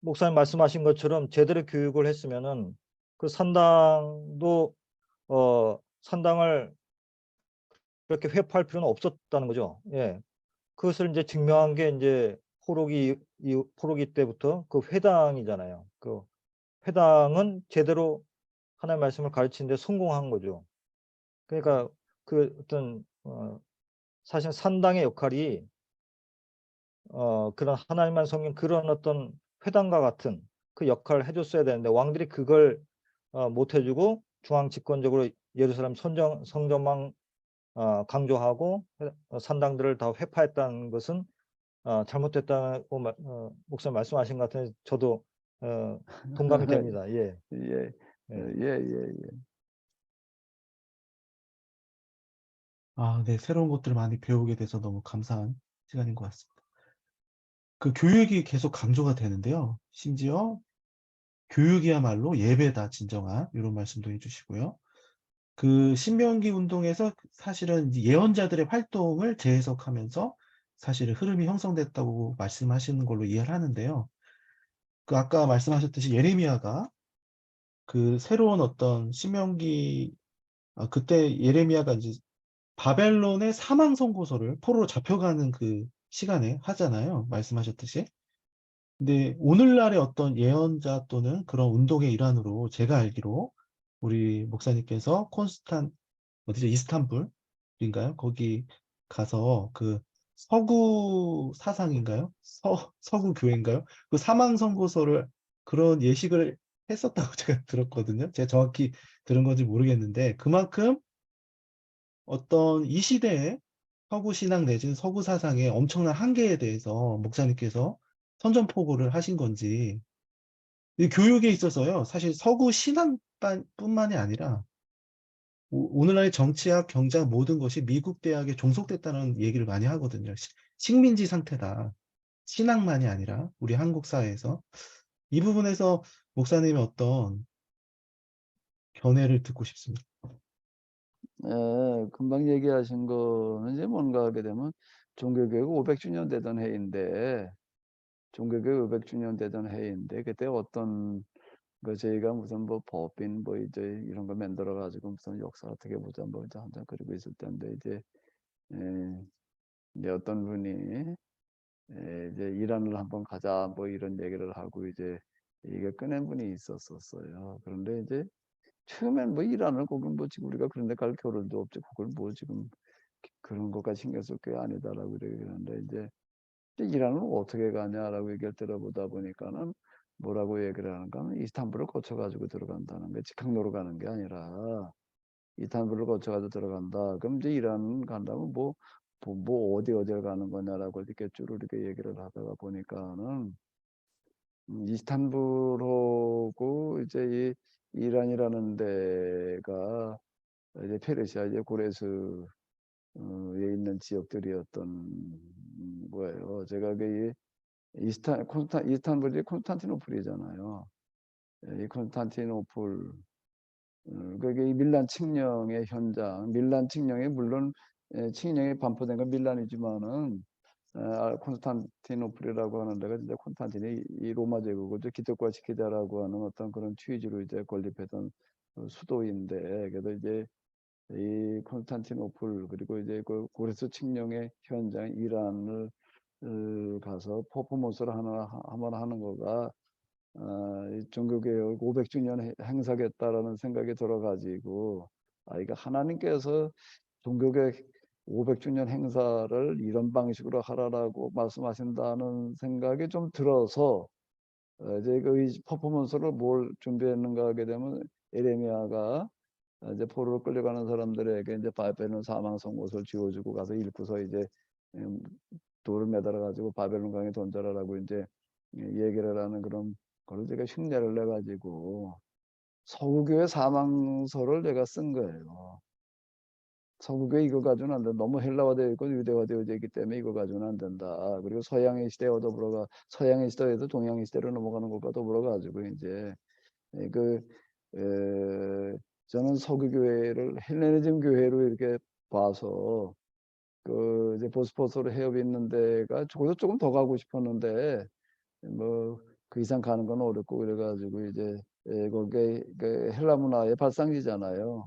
목사님 말씀하신 것처럼 제대로 교육을 했으면은 그 산당도 산당을 그렇게 회파할 필요는 없었다는 거죠. 예. 그것을 이제 증명한 게 이제 포로기 때부터 그 회당이잖아요. 그 회당은 제대로 하나님의 말씀을 가르치는 데 성공한 거죠. 그러니까 그 어떤 사실 산당의 역할이 그런 하나님만 섬긴 그런 어떤 회당과 같은 그 역할을 해줬어야 되는데 왕들이 그걸 못 해주고 중앙 집권적으로 예루살렘 성전만 강조하고 산당들을 다 회파했다는 것은 잘못됐다고 목사님 말씀하신 것 같은데 저도 동감이 됩니다. 예. 예, 예. 아, 네, 새로운 것들을 많이 배우게 돼서 너무 감사한 시간인 것 같습니다. 그 교육이 계속 강조가 되는데요. 심지어 교육이야말로 예배다, 진정한 이런 말씀도 해주시고요. 그 신명기 운동에서 사실은 이제 예언자들의 활동을 재해석하면서 사실은 흐름이 형성됐다고 말씀하시는 걸로 이해를 하는데요. 그 아까 말씀하셨듯이 예레미야가 그 새로운 어떤 신명기 그때 예레미야가 이제 바벨론의 사망 선고서를 포로로 잡혀가는 그 시간에 하잖아요. 말씀하셨듯이. 근데 오늘날의 어떤 예언자 또는 그런 운동의 일환으로 제가 알기로 우리 목사님께서 어디죠? 이스탄불인가요? 거기 가서 그 서구 사상인가요? 서구 교회인가요? 그 사망 선고서를 그런 예식을 했었다고 제가 들었거든요. 제가 정확히 들은 건지 모르겠는데 그만큼 어떤 이 시대에 서구 신앙 내지는 서구 사상의 엄청난 한계에 대해서 목사님께서 선전포고를 하신 건지 이 교육에 있어서요. 사실 서구 신앙뿐만이 아니라 오늘날의 정치학, 경제학 모든 것이 미국 대학에 종속됐다는 얘기를 많이 하거든요. 식민지 상태다. 신앙만이 아니라 우리 한국 사회에서 이 부분에서 목사님의 어떤 견해를 듣고 싶습니다. 금방 얘기하신 거는 이제 뭔가 하게 되면 종교개혁 500주년 되던 해인데 종교개혁 500주년 되던 해인데 그때 어떤 그 저희가 무슨 뭐 법인 뭐 이제 이런 거 만들어 가지고 무슨 역사 어떻게 보자 뭐 이제 한잔 그리고 있을 때인데 이제 어떤 분이 이제 이란을 한번 가자 뭐 이런 얘기를 하고 이제 이게 꺼낸 분이 있었어요. 그런데 이제 처음엔 뭐 이란을 거기 뭐 지금 우리가 그런 데 갈 겨를도 없지 그걸 뭐 지금 그런 것까지 신경 쓸 게 아니다라고 그러는데 이제 이란은 어떻게 가냐라고 얘기를 들어보다 보니까는 뭐라고 얘기를 하는가 하면 이스탄불을 거쳐 가지고 들어간다는 게 직항로로 가는 게 아니라 이스탄불을 거쳐 가지고 들어간다. 그럼 이제 이란 간다면 뭐 어디를 가는 거냐라고 이렇게 쭉 이렇게 얘기를 하다가 보니까는 이스탄불하고 이제 이 이란이라는 데가 이제 페르시아 이제 고레스 에 있는 지역들이었던 거예요. 제가 그 이스탄불이 콘스탄티노플이잖아요. 이 콘스탄티노플 그게 이 밀란 칙령의 현장, 밀란 칙령이 물론 칙령이 반포된 건 밀란이지만은 콘스탄티노플이라고 하는 데가 이제 콘스탄틴이 이 로마 제국을 기득권 시키자라고 하는 어떤 그런 취지로 이제 건립했던 수도인데 그래도 이제 이 콘스탄티노플 그리고 이제 그 고레스 칙령의 현장 이란을 가서 퍼포먼스를 한번 하는 거가 이 종교개혁 500주년 행사겠다라는 생각이 들어가지고 이거 하나님께서 종교개혁 500주년 행사를 이런 방식으로 하라라고 말씀하신다는 생각이 좀 들어서 이제 그 퍼포먼스를 뭘 준비했는가 하게 되면 에레미야가 이제 포로로 끌려가는 사람들에게 이제 바벨론 사망 선고서를 지어주고 가서 읽고서 이제 돌을 매달아 가지고 바벨론 강에 던져라라고 이제 얘기를 하는 그런 걸 제가 흉내를 내 가지고 서구교회 사망서를 내가 쓴 거예요. 서구교회 이거 가지고는 안 된다. 너무 헬라화되어 있고 유대화되어 있기 때문에 이거 가지고는 안 된다. 그리고 서양의 시대와 더불어가 서양의 시대에도 동양의 시대로 넘어가는 것과 더불어 가지고 이제 그 저는 서구교회를 헬레니즘 교회로 이렇게 봐서 그 이제 보스포스로 해협이 있는 데가 저기서 조금 더 가고 싶었는데 뭐 그 이상 가는 건 어렵고 그래가지고 이제 거기 그 헬라 문화의 발상지잖아요.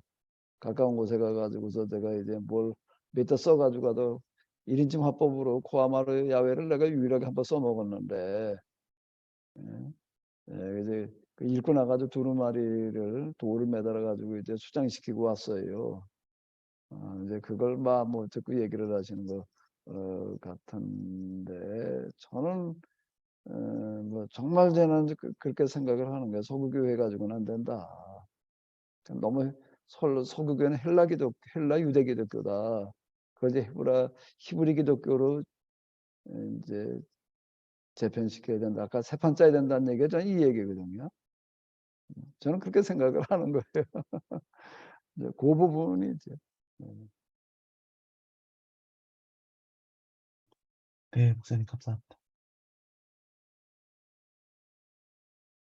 가까운 곳에 가가지고서 제가 이제 뭘 몇 대 써가지고 가도 1인칭 화법으로 코아마르 야외를 내가 유일하게 한번 써먹었는데 이제 그 읽고 나가지고 두루마리를 돌을 매달아 가지고 이제 수장시키고 왔어요. 이제 그걸 막 뭐 듣고 얘기를 하시는 거 같은데 저는 뭐 정말 저는 그렇게 생각을 하는 거예요. 서구교회 가지고는 안 된다. 너무 서구교회는 헬라 유대 기독교다. 그걸 이제 히브리 기독교로 이제 재편시켜야 된다. 아까 새 판 짜야 된다는 얘기가 저는 이 얘기거든요. 저는 그렇게 생각을 하는 거예요. 이제 그 부분이 이제 네, 목사님 감사합니다.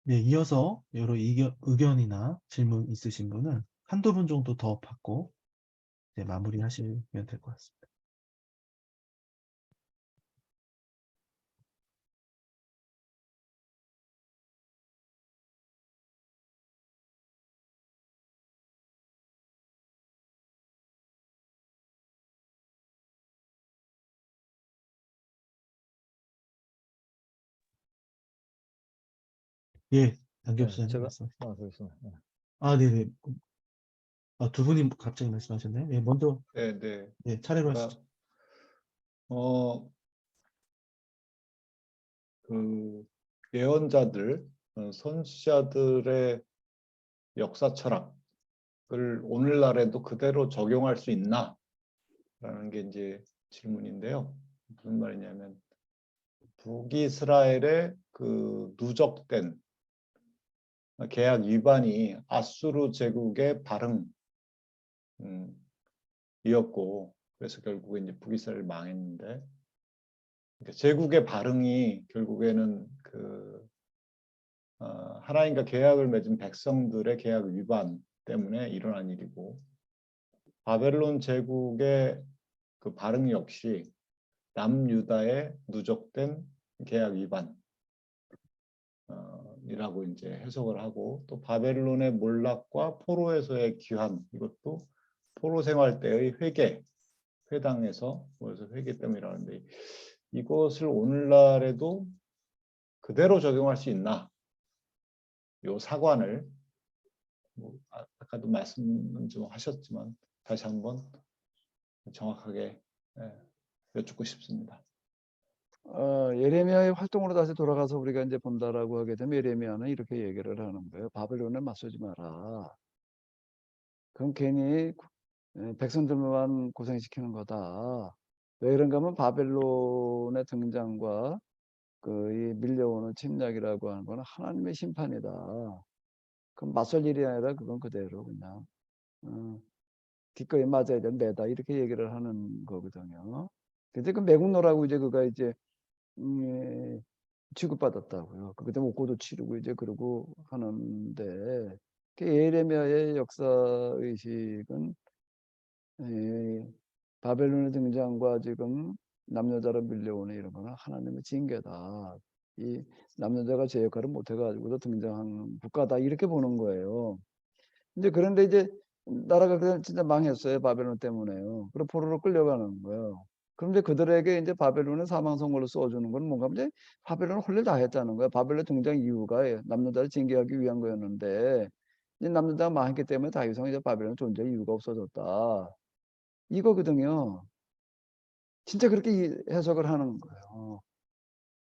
네, 이어서 여러 의견이나 질문 있으신 분은 한두 분 정도 더 받고 이제 마무리하시면 될 것 같습니다. 예, 양 네, 교수님 제가 말씀. 말씀드리겠습니다. 네. 아, 네네. 두 분이 갑자기 말씀하셨네요. 예, 먼저 네, 네. 예, 차례로 그러니까 하시죠. 그 예언자들, 선지자들의 역사 철학을 오늘날에도 그대로 적용할 수 있나? 라는 게 이제 질문인데요. 무슨 말이냐면 북이스라엘의 그 누적된 계약 위반이 아수르 제국의 발흥이었고, 그래서 결국에 이제 북이스라엘 망했는데, 그러니까 제국의 발흥이 결국에는 하나님과 계약을 맺은 백성들의 계약 위반 때문에 일어난 일이고, 바벨론 제국의 그 발흥 역시 남유다의 누적된 계약 위반 이라고 이제 해석을 하고, 또 바벨론의 몰락과 포로에서의 귀환, 이것도 포로 생활 때의 회당에서 모여서 회개 때문이라는데, 이것을 오늘날에도 그대로 적용할 수 있나? 요 사관을 아까도 말씀 좀 하셨지만 다시 한번 정확하게 여쭙고 싶습니다. 예레미야의 활동으로 다시 돌아가서 우리가 이제 본다라고 하게 되면 예레미야는 이렇게 얘기를 하는 거예요. 바벨론에 맞서지 마라. 그건 괜히 백성들만 고생시키는 거다. 왜 그런가 하면 바벨론의 등장과 이 밀려오는 침략이라고 하는 거는 하나님의 심판이다. 그건 맞설 일이 아니라 그건 그대로 그냥 기꺼이 맞아야 되는 매다 이렇게 얘기를 하는 거거든요. 근데 그 매국노라고 이제 그가 이제 취급받았다고요. 그때 목고도 치르고 이제 그러고 하는데 그 예레미야의 역사 의식은 바벨론의 등장과 지금 남여자로 밀려오는 이런 거는 하나님의 징계다. 이 남여자가 제 역할을 못해가지고도 등장한 국가다 이렇게 보는 거예요. 이제 그런데 이제 나라가 그냥 진짜 망했어요. 바벨론 때문에요. 그리고 포로로 끌려가는 거예요. 그런데 그들에게 이제 바벨론의 사망 선고를 써주는 건 뭔가 이제 바벨론은 홀일 다 했다는 거예요. 바벨론 등장 이유가 남유다를 징계하기 위한 거였는데 이제 남유다가 망했기 때문에 더 이상 이제 바벨론 존재 이유가 없어졌다. 이거거든요. 진짜 그렇게 해석을 하는 거예요.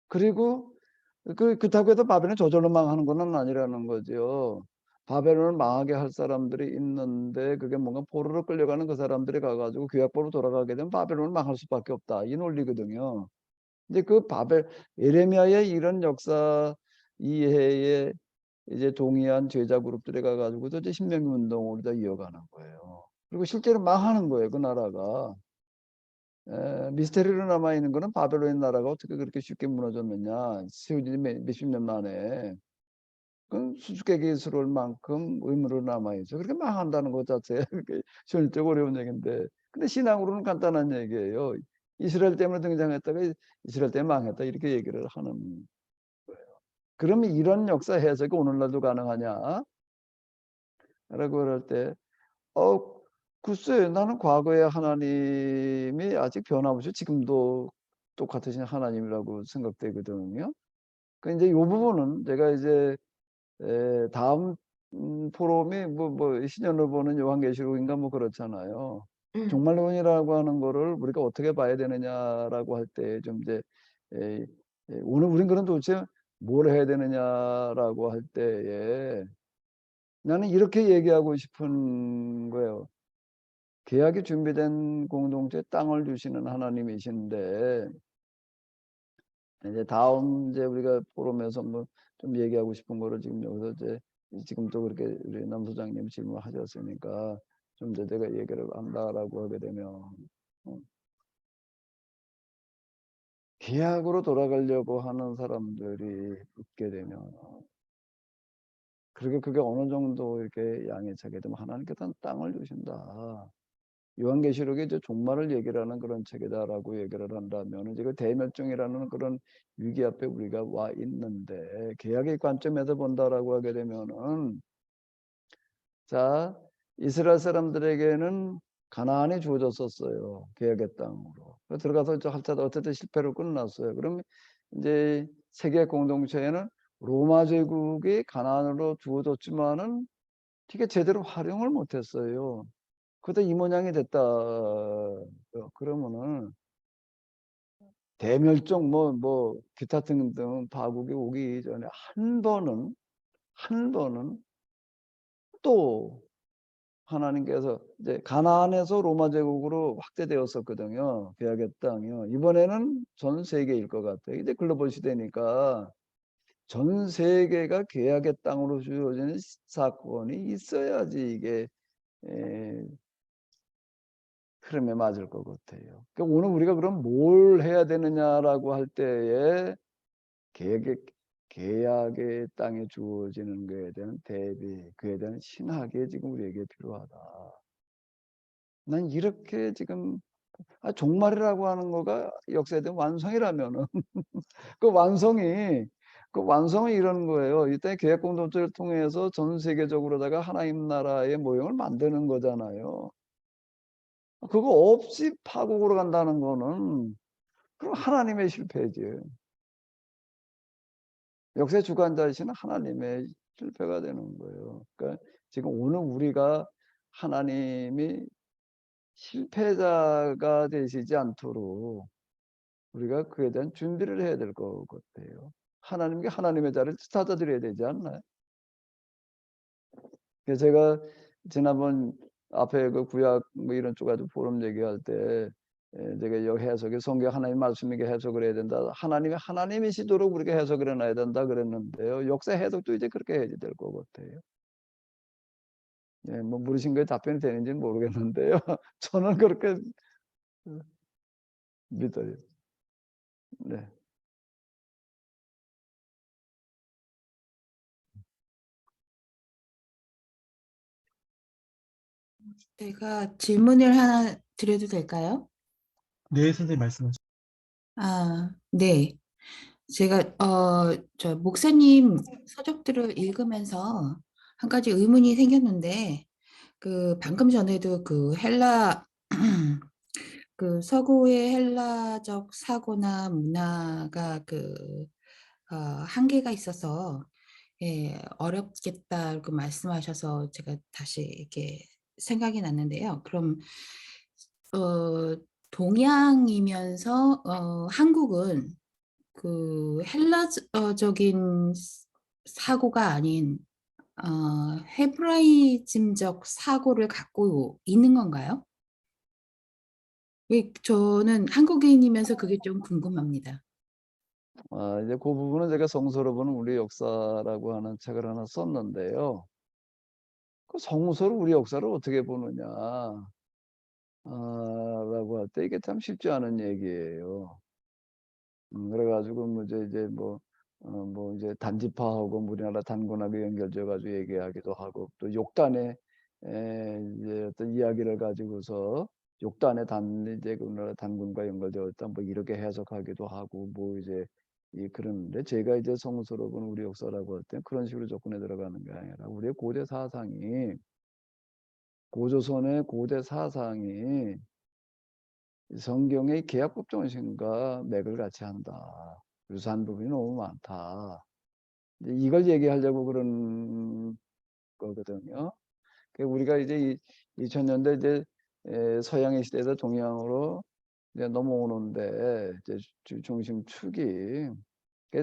그리고 그렇다고 해도 바벨론 저절로 망하는 건 아니라는 거죠. 바벨론을 망하게 할 사람들이 있는데 그게 뭔가 포로로 끌려가는 그 사람들이 가가지고 규약법으로 돌아가게 되면 바벨론을 망할 수밖에 없다. 이 논리거든요. 근데 예레미야의 이런 역사 이해에 이제 동의한 제자 그룹들이 가가지고도 이제 신명기 운동으로 다 이어가는 거예요. 그리고 실제로 망하는 거예요. 그 나라가. 미스테리로 남아있는 거는 바벨론의 나라가 어떻게 그렇게 쉽게 무너졌느냐. 세워진 몇십 년 만에. 그건 수수께끼스러울 만큼 의무로 남아있죠. 그렇게 망한다는 것 자체가 현실적으로 어려운 얘기인데. 근데 신앙으로는 간단한 얘기예요. 이스라엘 때문에 등장했다가 이스라엘 때문에 망했다. 이렇게 얘기를 하는 거예요. 그러면 이런 역사 해석이 오늘날도 가능하냐? 라고 그럴 때, 글쎄, 나는 과거의 하나님이 아직 변함없이 지금도 똑같으신 하나님이라고 생각되거든요. 그 이제 이 부분은 제가 이제 다음 포럼이 신년을 보는 요한계시록인가 뭐 그렇잖아요. 종말론이라고 하는 거를 우리가 어떻게 봐야 되느냐라고 할 때 좀 이제 오늘 우린 그런 도대체 뭘 해야 되느냐라고 할 때에 나는 이렇게 얘기하고 싶은 거예요. 계약이 준비된 공동체 땅을 주시는 하나님이신데 이제 다음 이제 우리가 포럼에서 뭐 좀 얘기하고 싶은 거를 지금 여기서 이제 지금 또 그렇게 우리 남 소장님 질문하셨으니까 좀 이제 제가 얘기를 한다라고 하게 되면 계약으로 돌아가려고 하는 사람들이 있게 되면 그리고 그게 어느 정도 이렇게 양에 차게 되면 하나님께서는 땅을 주신다. 요한계시록에 이제 종말을 얘기를 하는 그런 책이다라고 얘기를 한다면 이제 그 대멸종이라는 그런 위기 앞에 우리가 와 있는데 개약의 관점에서 본다라고 하게 되면은 자 이스라엘 사람들에게는 가나안이 주어졌었어요. 개약의 땅으로. 들어가서 저 할차다 어쨌든 실패로 끝났어요. 그럼 이제 세계 공동체에는 로마 제국이 가나안으로 주어졌지만은 되게 제대로 활용을 못했어요. 그때 이 모양이 됐다. 그러면은 대멸종 뭐 기타 등등 파국이 오기 전에 한 번은 또 하나님께서 이제 가나안에서 로마 제국으로 확대되었었거든요. 개약의 땅이요. 이번에는 전 세계일 것 같아요. 이제 글로벌 시대니까 전 세계가 개약의 땅으로 주어지는 사건이 있어야지 이게 에, 흐름에 맞을 것 같아요. 그러니까 오늘 우리가 그럼 뭘 해야 되느냐라고 할 때에 계약의 땅에 주어지는 것에 대한 대비, 그에 대한 신학이 지금 우리에게 필요하다. 난 이렇게 지금 종말이라고 하는 거가 역사에 대한 완성이라면은 그 완성이 이런 거예요. 이때 계약 공동체를 통해서 전 세계적으로다가 하나님 나라의 모형을 만드는 거잖아요. 그거 없이 파국으로 간다는 거는 그럼 하나님의 실패지. 역사의 주관자이신 하나님의 실패가 되는 거예요. 그러니까 지금 오늘 우리가 하나님이 실패자가 되시지 않도록 우리가 그에 대한 준비를 해야 될 것 같아요. 하나님께 하나님의 자리를 찾아드려야 되지 않나요? 그래서 제가 지난번 앞에 그 구약 뭐 이런 쪽 가지고 포럼 얘기할 때 제가 여 해석에 성경 하나님 말씀이게 해석을 해야 된다. 하나님이시도록 우리가 해석을 해놔야 된다 그랬는데요. 역사 해석도 이제 그렇게 해야 될 것 같아요. 예, 뭐 물으신 거에 답변이 되는지는 모르겠는데요. 저는 그렇게 믿어요. 네. 제가 질문을 하나 드려도 될까요? 네, 선생님 말씀하세요. 네. 제가 저 목사님 서적들을 읽으면서 한 가지 의문이 생겼는데 그 방금 전에도 그 헬라 그 서구의 헬라적 사고나 문화가 한계가 있어서 예, 어렵겠다고 말씀하셔서 제가 다시 이렇게 생각이 났는데요. 그럼 동양이면서 한국은 그 헬라적인 사고가 아닌 헤브라이즘적 사고를 갖고 있는 건가요? 저는 한국인이면서 그게 좀 궁금합니다. 이제 그 부분은 제가 성서로 보는 우리 역사라고 하는 책을 하나 썼는데요. 그 성서로 우리 역사를 어떻게 보느냐 라고 할 때 이게 참 쉽지 않은 얘기예요. 그래가지고 뭐 뭐 이제 단지파하고 우리나라 단군하고 연결져 가지고 얘기하기도 하고 또 욕단의 이제 어떤 이야기를 가지고서 욕단의 이제 우리나라 단군과 연결되었다 뭐 이렇게 해석하기도 하고 뭐 이제 그러는데 제가 이제 성서로 보는 우리 역사라고 할 때 그런 식으로 접근해 들어가는 게 아니라 우리의 고대 사상이 고조선의 고대 사상이 성경의 계약법 정신과 맥을 같이 한다. 유사한 부분이 너무 많다. 이걸 얘기하려고 그런 거거든요. 우리가 이제 2000년대 이제 서양의 시대에서 동양으로 이제 넘어오는데 이제 중심축이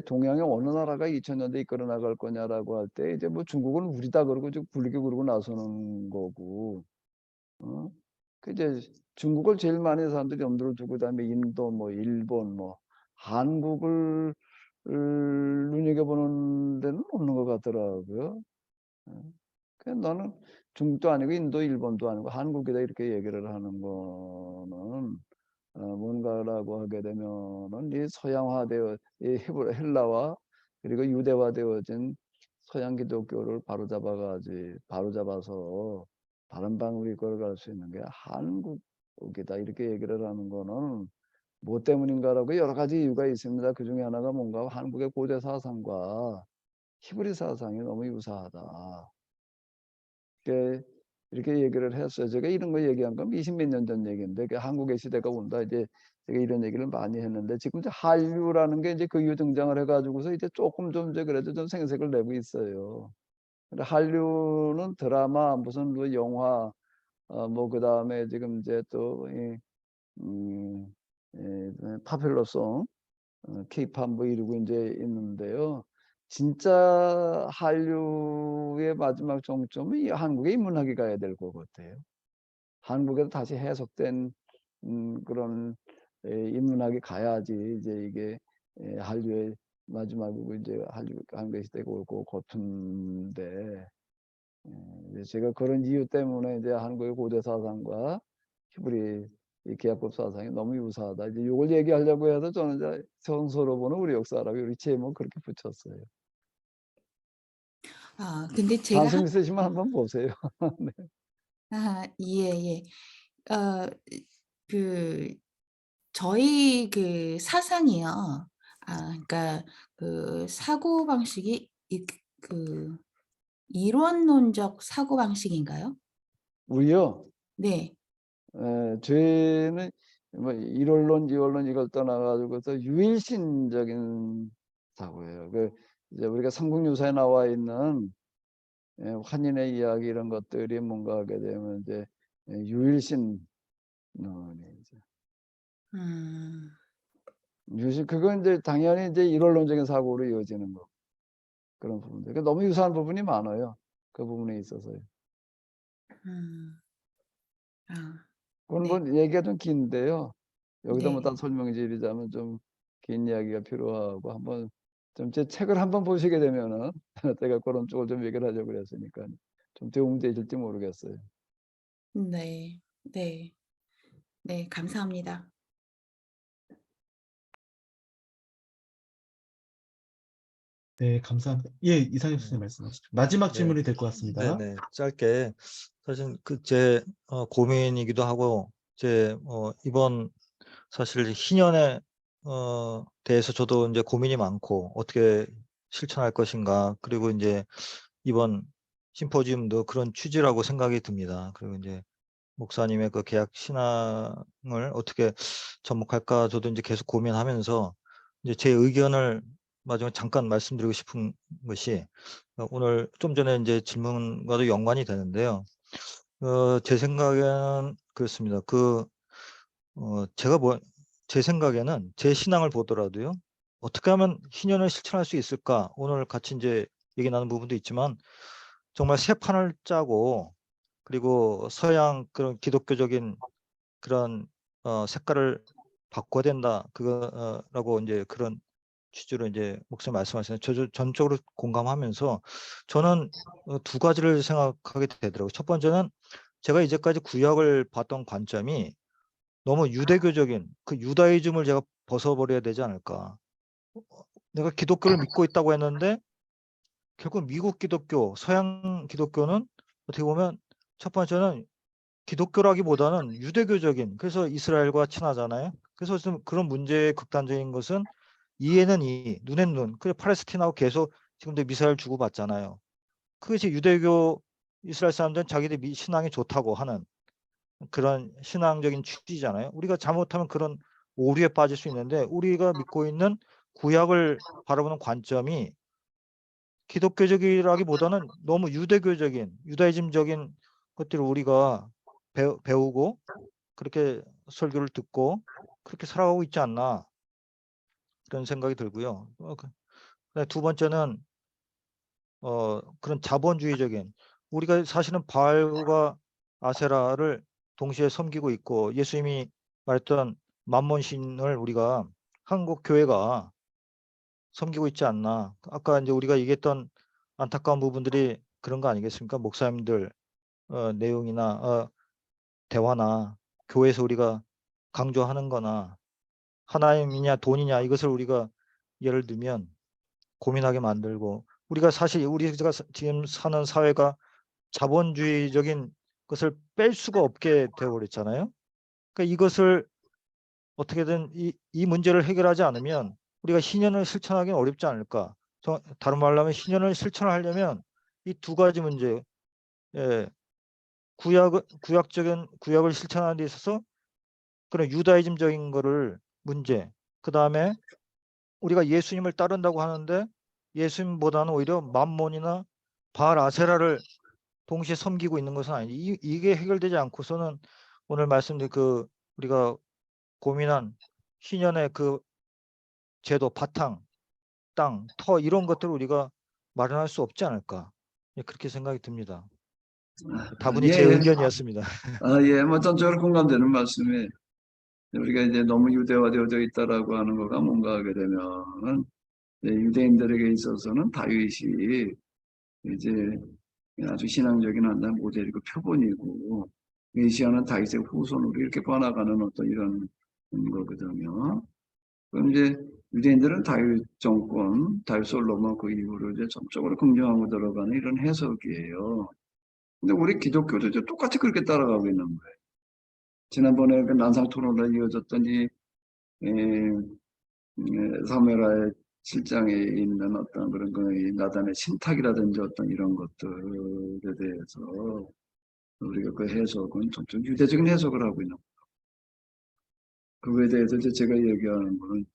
동양의 어느 나라가 2000년대 이끌어 나갈 거냐라고 할 때 이제 뭐 중국은 우리다 그러고 좀 불리고 그러고 나서는 거고, 이제 중국을 제일 많이 사람들이 염두를 두고 그다음에 인도 뭐 일본 뭐 한국을 눈여겨보는 데는 없는 것 같더라고요. 나는 중국도 아니고 인도, 일본도 아니고 한국이다 이렇게 얘기를 하는 거는 뭔가라고 하게 되면은 이 서양화되어 이 헬라와 그리고 유대화되어진 서양 기독교를 바로잡아서 다른 방으로 이끌어갈 수 있는 게 한국이다 이렇게 얘기를 하는 거는 뭐 때문인가라고 여러 가지 이유가 있습니다. 그 중에 하나가 뭔가 한국의 고대 사상과 히브리 사상이 너무 유사하다. 이렇게 얘기를 했어요. 제가 이런 거 얘기한 건 20몇 년 전 얘기인데 한국의 시대가 온다. 이제 제가 이런 얘기를 많이 했는데 지금 이제 한류라는 게 이제 그 이후 등장을 해가지고서 이제 조금 좀 이제 그래도 좀 생색을 내고 있어요. 근데 한류는 드라마 무슨 뭐 영화 뭐 그다음에 지금 이제 또 파퓰러송 케이팝 뭐 이러고 이제 있는데요. 진짜 한류의 마지막 정점은 이 한국의 인문학이 가야 될 것 같아요. 한국에서 다시 해석된 그런 인문학이 가야지 이제 이게 한류의 마지막이고 이제 한국의 시대가 올 것 같은데 이제 제가 그런 이유 때문에 이제 한국의 고대 사상과 히브리 이 기하급 사상이 너무 유사하다. 이제 이걸 얘기하려고 해도 저는 이제 성서로 보는 우리 역사라고 우리 제목 그렇게 붙였어요. 근데 제가 관심 있으시면 한번 보세요. 네. 예. 그 저희 그 사상이요. 그러니까 그 사고방식이 그 이론론적 사고방식인가요? 우리요. 네. 저희는 뭐 일원론, 이원론 이걸 떠나가지고서 유일신적인 사고예요. 이제 우리가 삼국유사에 나와 있는 환인의 이야기 이런 것들이 뭔가 하게 되면 이제 유일신론이죠. 음. 유일신 그건 이제 당연히 이제 일원론적인 사고로 이어지는 거 그런 부분들. 그러니까 너무 유사한 부분이 많아요. 그 부분에 있어서요. 음. 그건 네. 뭐 얘기가 좀 긴데요. 여기다 뭐 네. 다 설명해 드리자면 좀 긴 이야기가 필요하고 한번 좀 제 책을 한번 보시게 되면은 제가 그런 쪽을 좀 얘기를 하려고 그랬으니까 좀 도움되실지 모르겠어요. 네. 네. 네. 감사합니다. 네, 감사합니다. 예, 이상엽 선생님 말씀하시죠. 마지막 네. 질문이 될 것 같습니다. 네네. 짧게 사실 제 고민이기도 하고 이번 사실 희년에 대해서 저도 이제 고민이 많고 어떻게 실천할 것인가 그리고 이제 이번 심포지움도 그런 취지라고 생각이 듭니다. 그리고 이제 목사님의 그 개혁 신앙을 어떻게 접목할까 저도 이제 계속 고민하면서 이제 제 의견을 마지막에 잠깐 말씀드리고 싶은 것이 오늘 좀 전에 이제 질문과도 연관이 되는데요. 제 생각에는 그렇습니다. 제 생각에는 제 신앙을 보더라도요. 어떻게 하면 희년을 실천할 수 있을까? 오늘 같이 이제 얘기 나눈 부분도 있지만 정말 새 판을 짜고 그리고 서양 그런 기독교적인 그런 색깔을 바꿔야 된다. 라고 이제 그런 취지로 이제 목사님 말씀하시는 저 전적으로 공감하면서 저는 두 가지를 생각하게 되더라고요. 첫 번째는 제가 이제까지 구약을 봤던 관점이 너무 유대교적인 그 유다이즘을 제가 벗어버려야 되지 않을까. 내가 기독교를 믿고 있다고 했는데 결국 미국 기독교, 서양 기독교는 어떻게 보면 첫 번째는 기독교라기보다는 유대교적인 그래서 이스라엘과 친하잖아요. 그래서 좀 그런 문제의 극단적인 것은 이에는 이, 눈엔 눈. 그래서 팔레스티나하고 계속 지금도 미사일 주고받잖아요. 그것이 유대교 이스라엘 사람들은 자기들 신앙이 좋다고 하는 그런 신앙적인 취지잖아요. 우리가 잘못하면 그런 오류에 빠질 수 있는데 우리가 믿고 있는 구약을 바라보는 관점이 기독교적이라기보다는 너무 유대교적인 유다이즘적인 것들을 우리가 배우고 그렇게 설교를 듣고 그렇게 살아가고 있지 않나 그런 생각이 들고요. 두 번째는 그런 자본주의적인 우리가 사실은 바알과 아세라를 동시에 섬기고 있고 예수님이 말했던 만몬신을 우리가 한국 교회가 섬기고 있지 않나. 아까 이제 우리가 얘기했던 안타까운 부분들이 그런 거 아니겠습니까? 목사님들 내용이나 대화나 교회에서 우리가 강조하는 거나 하나님이냐 돈이냐 이것을 우리가 예를 들면 고민하게 만들고 우리가 사실 우리가 지금 사는 사회가 자본주의적인 것을 뺄 수가 없게 되어버렸잖아요. 그러니까 이것을 어떻게든 이 문제를 해결하지 않으면 우리가 신년을 실천하기는 어렵지 않을까. 다른 말로 하면 신년을 실천하려면 이 두 가지 문제, 예, 구약을 실천하는 데 있어서 그런 유다이즘적인 거를 문제, 그 다음에 우리가 예수님을 따른다고 하는데 예수님보다는 오히려 맘몬이나 바알 아세라를 동시에 섬기고 있는 것은 아니지. 이게 해결되지 않고서는 오늘 말씀드린 그 우리가 고민한 신년의 그 제도, 바탕, 땅, 터 이런 것들을 우리가 마련할 수 없지 않을까. 예, 그렇게 생각이 듭니다. 다분히 제 의견이었습니다. 예, 뭐 전적으로 공감되는 말씀이 우리가 이제 너무 유대화되어져 있다라고 하는 거가 뭔가 하게 되면은 유대인들에게 있어서는 다윗이 이제 아주 신앙적인 한 모델이고 표본이고 메시아는 다윗의 후손으로 이렇게 번화가는 어떤 이런 거거든요. 그럼 이제 유대인들은 다윗 정권, 다윗 솔로몬 그 이후로 이제 전적으로 긍정하고 들어가는 이런 해석이에요. 근데 우리 기독교도 이제 똑같이 그렇게 따라가고 있는 거예요. 지난번에 그 난상 토론으로 이어졌던 이 사무엘하의 7장에 있는 어떤 그런 이 나단의 신탁이라든지 어떤 이런 것들에 대해서 우리가 그 해석은 좀 유대적인 해석을 하고 있는 거예요. 그거에 대해서 이제 제가 얘기하는 거는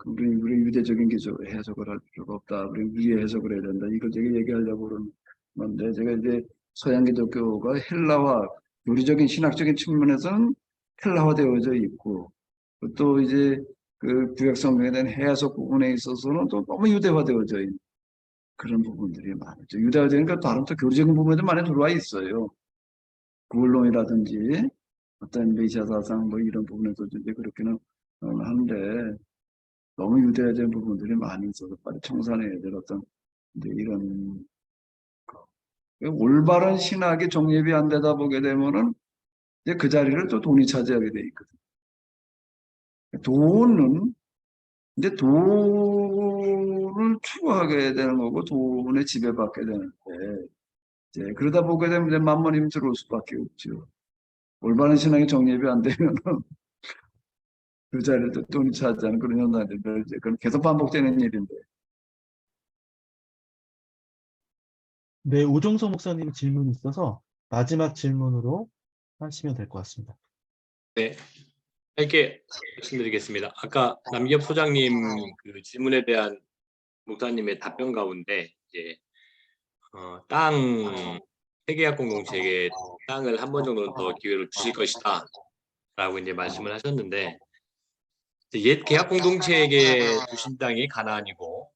우리 유대적인 해석을 할 필요가 없다. 우리 위의 해석을 해야 된다. 이걸 제가 얘기하려고 그러는 건데 제가 이제 서양 기독교가 헬라화, 교리적인 신학적인 측면에서는 헬라화되어져 있고 또 이제 그 구약 성경에 대한 해석 부분에 있어서는 또 너무 유대화되어져 있는 그런 부분들이 많죠. 유대화되니까 다른 또 교리적인 부분에도 많이 들어와 있어요. 구원론이라든지 어떤 메시아 사상 뭐 이런 부분에서 이제 그렇게는 한데 너무 유대화된 부분들이 많이 있어서 빨리 청산해야 될 어떤 이제 이런 올바른 신학이 정립이 안 되다 보게 되면은 이제 그 자리를 또 돈이 차지하게 돼 있거든. 돈은 이제 돈을 추구하게 되는 거고 돈에 지배받게 되는데 이제 그러다 보게 되면 이제 만몬이 들어올 수밖에 없죠. 올바른 신앙이 정립이 안 되면은 그 자리를 또 돈이 차지하는 그런 현상들 이제 그럼 계속 반복되는 일인데. 네, 오종서 목사님 질문이 있어서 마지막 질문으로 하시면 될 것 같습니다. 네, 짧게 말씀드리겠습니다. 아까 남기엽 소장님 그 질문에 대한 목사님의 답변 가운데 이제 땅 세계학 공동체에게 땅을 한 번 정도는 더 기회를 주실 것이다라고 이제 말씀을 하셨는데 옛 계약 공동체에게 주신 땅이 가나안이고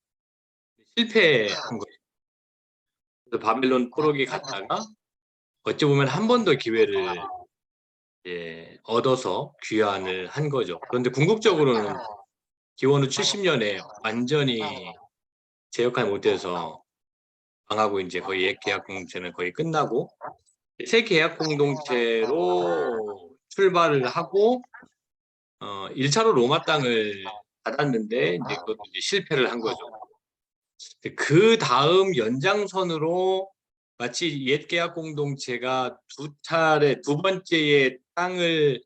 실패한 거예요. 그래서 바벨론 포로기 갔다가 어찌 보면 한 번 더 기회를 얻어서 귀환을 한 거죠. 그런데 궁극적으로는 기원 후 70년에 완전히 재역할 못해서 망하고 이제 거의 옛 계약 공동체는 거의 끝나고 새 계약 공동체로 출발을 하고 1차로 로마 땅을 받았는데 이제 그것도 이제 실패를 한 거죠. 그 다음 연장선으로 마치 옛 계약 공동체가 두 번째의 땅을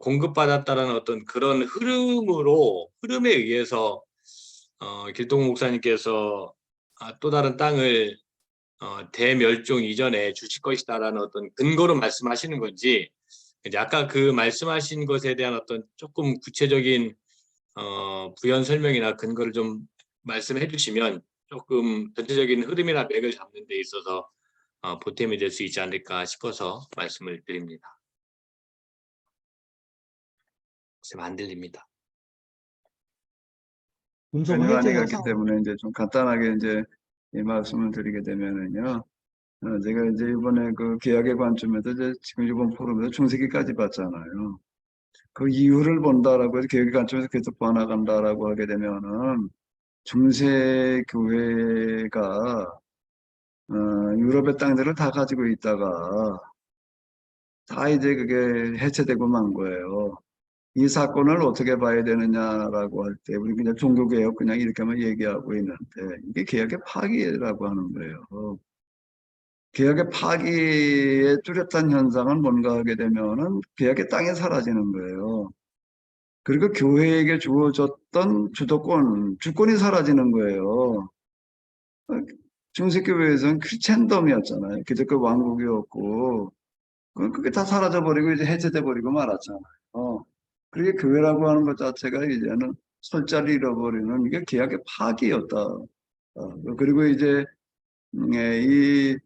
공급받았다라는 어떤 그런 흐름에 의해서 길동 목사님께서 또 다른 땅을 대멸종 이전에 주실 것이다라는 어떤 근거로 말씀하시는 건지 이제 아까 그 말씀하신 것에 대한 어떤 조금 구체적인 부연 설명이나 근거를 좀 말씀해 주시면 조금 전체적인 흐름이나 맥을 잡는 데 있어서 보탬이 될 수 있지 않을까 싶어서 말씀을 드립니다. 지금 안 들립니다. 음성 연관이 해제해서 갔기 때문에 이제 좀 간단하게 이제 이 말씀을 드리게 되면은요. 제가 이제 이번에 그 계약의 관점에서 이제 지금 이번 포럼에서 중세기까지 봤잖아요. 그 이유를 본다라고 해서 계약의 관점에서 계속 봐나간다라고 하게 되면은 중세 교회가 유럽의 땅들을 다 가지고 있다가 다 이제 그게 해체되고 만 거예요. 이 사건을 어떻게 봐야 되느냐라고 할 때 우리 그냥 종교개혁 그냥 이렇게만 얘기하고 있는데 이게 개혁의 파기라고 하는 거예요. 개혁의 파기에 뚜렷한 현상은 뭔가 하게 되면은 개혁의 땅이 사라지는 거예요. 그리고 교회에게 주어졌던 주권이 사라지는 거예요. 중세교회에서는 크리스천덤이었잖아요. 기독교 왕국이었고 그게 다 사라져버리고 이제 해체돼버리고 말았잖아요. 그게 교회라고 하는 것 자체가 이제는 설자를 잃어버리는 이게 개혁의 파기였다. 그리고 이제 이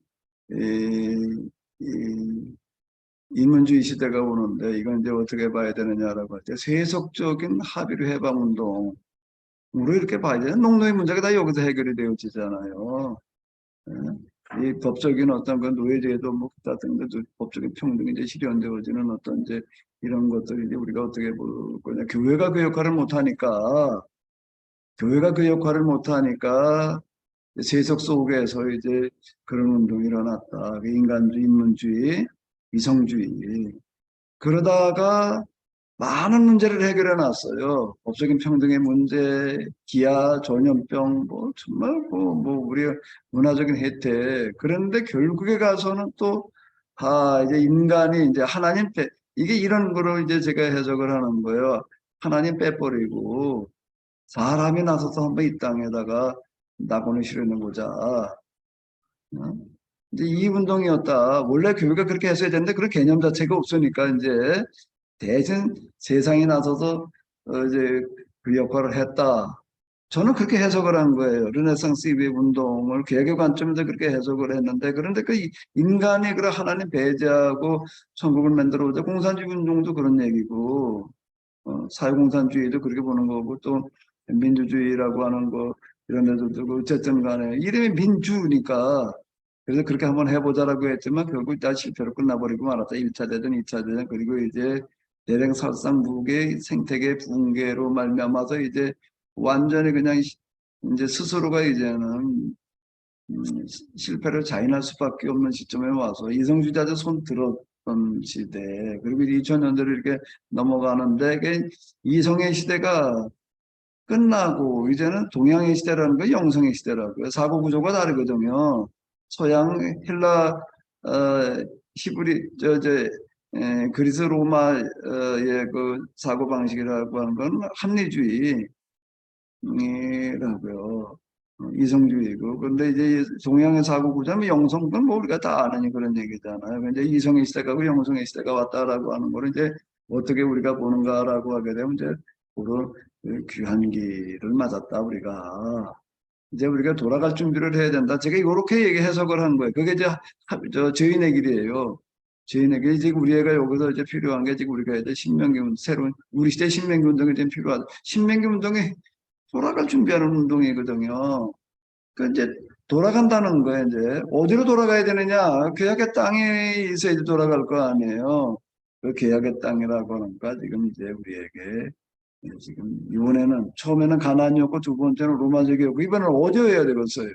인문주의 시대가 오는데 이건 이제 어떻게 봐야 되느냐라고 할 때 세속적인 합의로 해방운동으로 이렇게 봐야 돼요. 농노의 문제가 다 여기서 해결이 되어지잖아요. 이 법적인 어떤 그 노예제도 뭐 같은 그 법적인 평등이 이제 실현되어지는 어떤 이제 이런 것들이 이제 우리가 어떻게 볼 거냐. 교회가 그 역할을 못하니까 세속 속에서 이제 그런 운동이 일어났다. 인간주의, 인문주의, 이성주의. 그러다가 많은 문제를 해결해 놨어요. 법적인 평등의 문제, 기아, 전염병, 뭐 정말 뭐 우리 문화적인 혜택. 그런데 결국에 가서는 또 이제 인간이 이제 이게 이런 거로 이제 제가 해석을 하는 거예요. 하나님 빼버리고 사람이 나서서 한번 이 땅에다가 낙원을 실어내보자. 이제 이 운동이었다. 원래 교회가 그렇게 했어야 되는데 그런 개념 자체가 없으니까 이제 대신 세상에 나서서 이제 그 역할을 했다. 저는 그렇게 해석을 한 거예요. 르네상스 이후의 운동을 개혁의 관점에서 그렇게 해석을 했는데 그런데 그 인간이 그런 하나님 배제하고 천국을 만들어오자 공산주의 운동도 그런 얘기고 사회공산주의도 그렇게 보는 거고 또 민주주의라고 하는 거 이런 데도 두고 어쨌든 간에 이름이 민주니까 그래서 그렇게 한번 해보자라고 했지만 결국 다 실패로 끝나버리고 말았다. 1차 대전, 2차 대전 그리고 이제 대량 살상 무계 생태계 붕괴로 말미암아서 이제 완전히 그냥 이제 스스로가 이제는 실패를 자인할 수밖에 없는 시점에 와서 이성주의자들 손 들었던 시대 그리고 2000년대로 이렇게 넘어가는데 이성의 시대가 끝나고 이제는 동양의 시대라는 거 영성의 시대라고요. 사고 구조가 다르거든요. 서양 헬라 히브리 그리스 로마의 그 사고 방식이라고 하는 건 합리주의라고요. 이성주의고. 그런데 이제 동양의 사고 구조는 영성은 뭐 우리가 다 아는 그런 얘기잖아요. 근데 이성의 시대가 영성의 시대가 왔다라고 하는 거를 이제 어떻게 우리가 보는가라고 하게 되면 이제 그런 귀환기를 맞았다 우리가. 이제 우리가 돌아갈 준비를 해야 된다. 제가 이렇게 해석을 한 거예요. 그게 이제 저희네 길이에요. 저희네 길 지금 우리가 여기서 이제 필요한 게 지금 우리가 이제 신명기 새로운 우리 시대 신명기 운동이 지금 필요하다. 신명기 운동이 돌아갈 준비하는 운동이거든요. 그 이제 돌아간다는 거예요. 이제 어디로 돌아가야 되느냐? 계약의 땅에 있어야지 돌아갈 거 아니에요. 그 계약의 땅이라고 하는 거 지금 이제 우리에게 지금 이번에는 처음에는 가나안이었고 두 번째는 로마적이었고 이번에는 어디여야 되겠어요.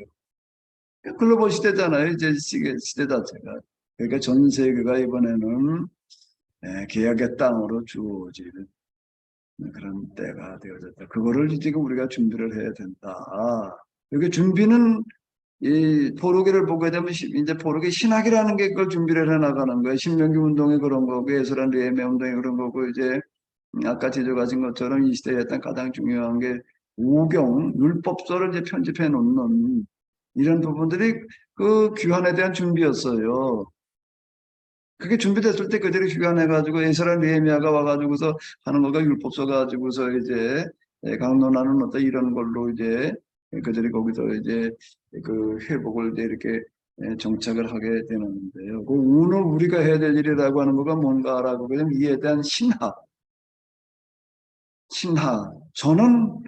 글로벌 시대잖아요. 이제 시대 자체가. 그러니까 전 세계가 이번에는 계약의 땅으로 주어지는 그런 때가 되어졌다. 그거를 지금 우리가 준비를 해야 된다. 여기 준비는 이 포로기를 보게 되면 이제 포로기 신학이라는 게 그걸 준비를 해나가는 거예요. 신명기 운동이 그런 거고 예술한 리에메 운동이 그런 거고 이제 아까 지적하신 것처럼 이 시대에 했던 가장 중요한 게 오경, 율법서를 이제 편집해 놓는 이런 부분들이 그 귀환에 대한 준비였어요. 그게 준비됐을 때 그들이 귀환해가지고 에스라 느헤미야가 와가지고서 하는 거가 율법서 가지고서 이제 강론하는 어떤 이런 걸로 이제 그들이 거기서 이제 그 회복을 이제 이렇게 정착을 하게 되는데요. 그 오늘 우리가 해야 될 일이라고 하는 거가 뭔가라고 그냥 이에 대한 신학. 저는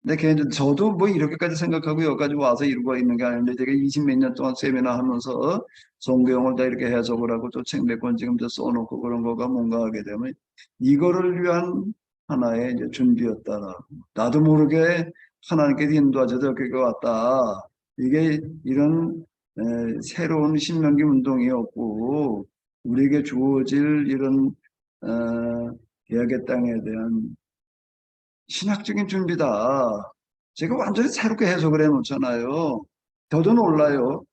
내 개인적으로 저도 뭐 이렇게까지 생각하고 여기까지 와서 이루고 있는 게 아닌데 제가 20몇 년 동안 세미나 하면서 성경을 다 이렇게 해석을 하고 또 책 몇 권 지금 써놓고 그런 거가 뭔가 하게 되면 이거를 위한 하나의 이제 준비였다라고 나도 모르게 하나님께서 인도하셔서 그게 왔다. 이게 이런 새로운 신명기 운동이었고 우리에게 주어질 이런 계약의 땅에 대한 신학적인 준비다. 제가 완전히 새롭게 해석을 해놓잖아요. 더도 놀라요.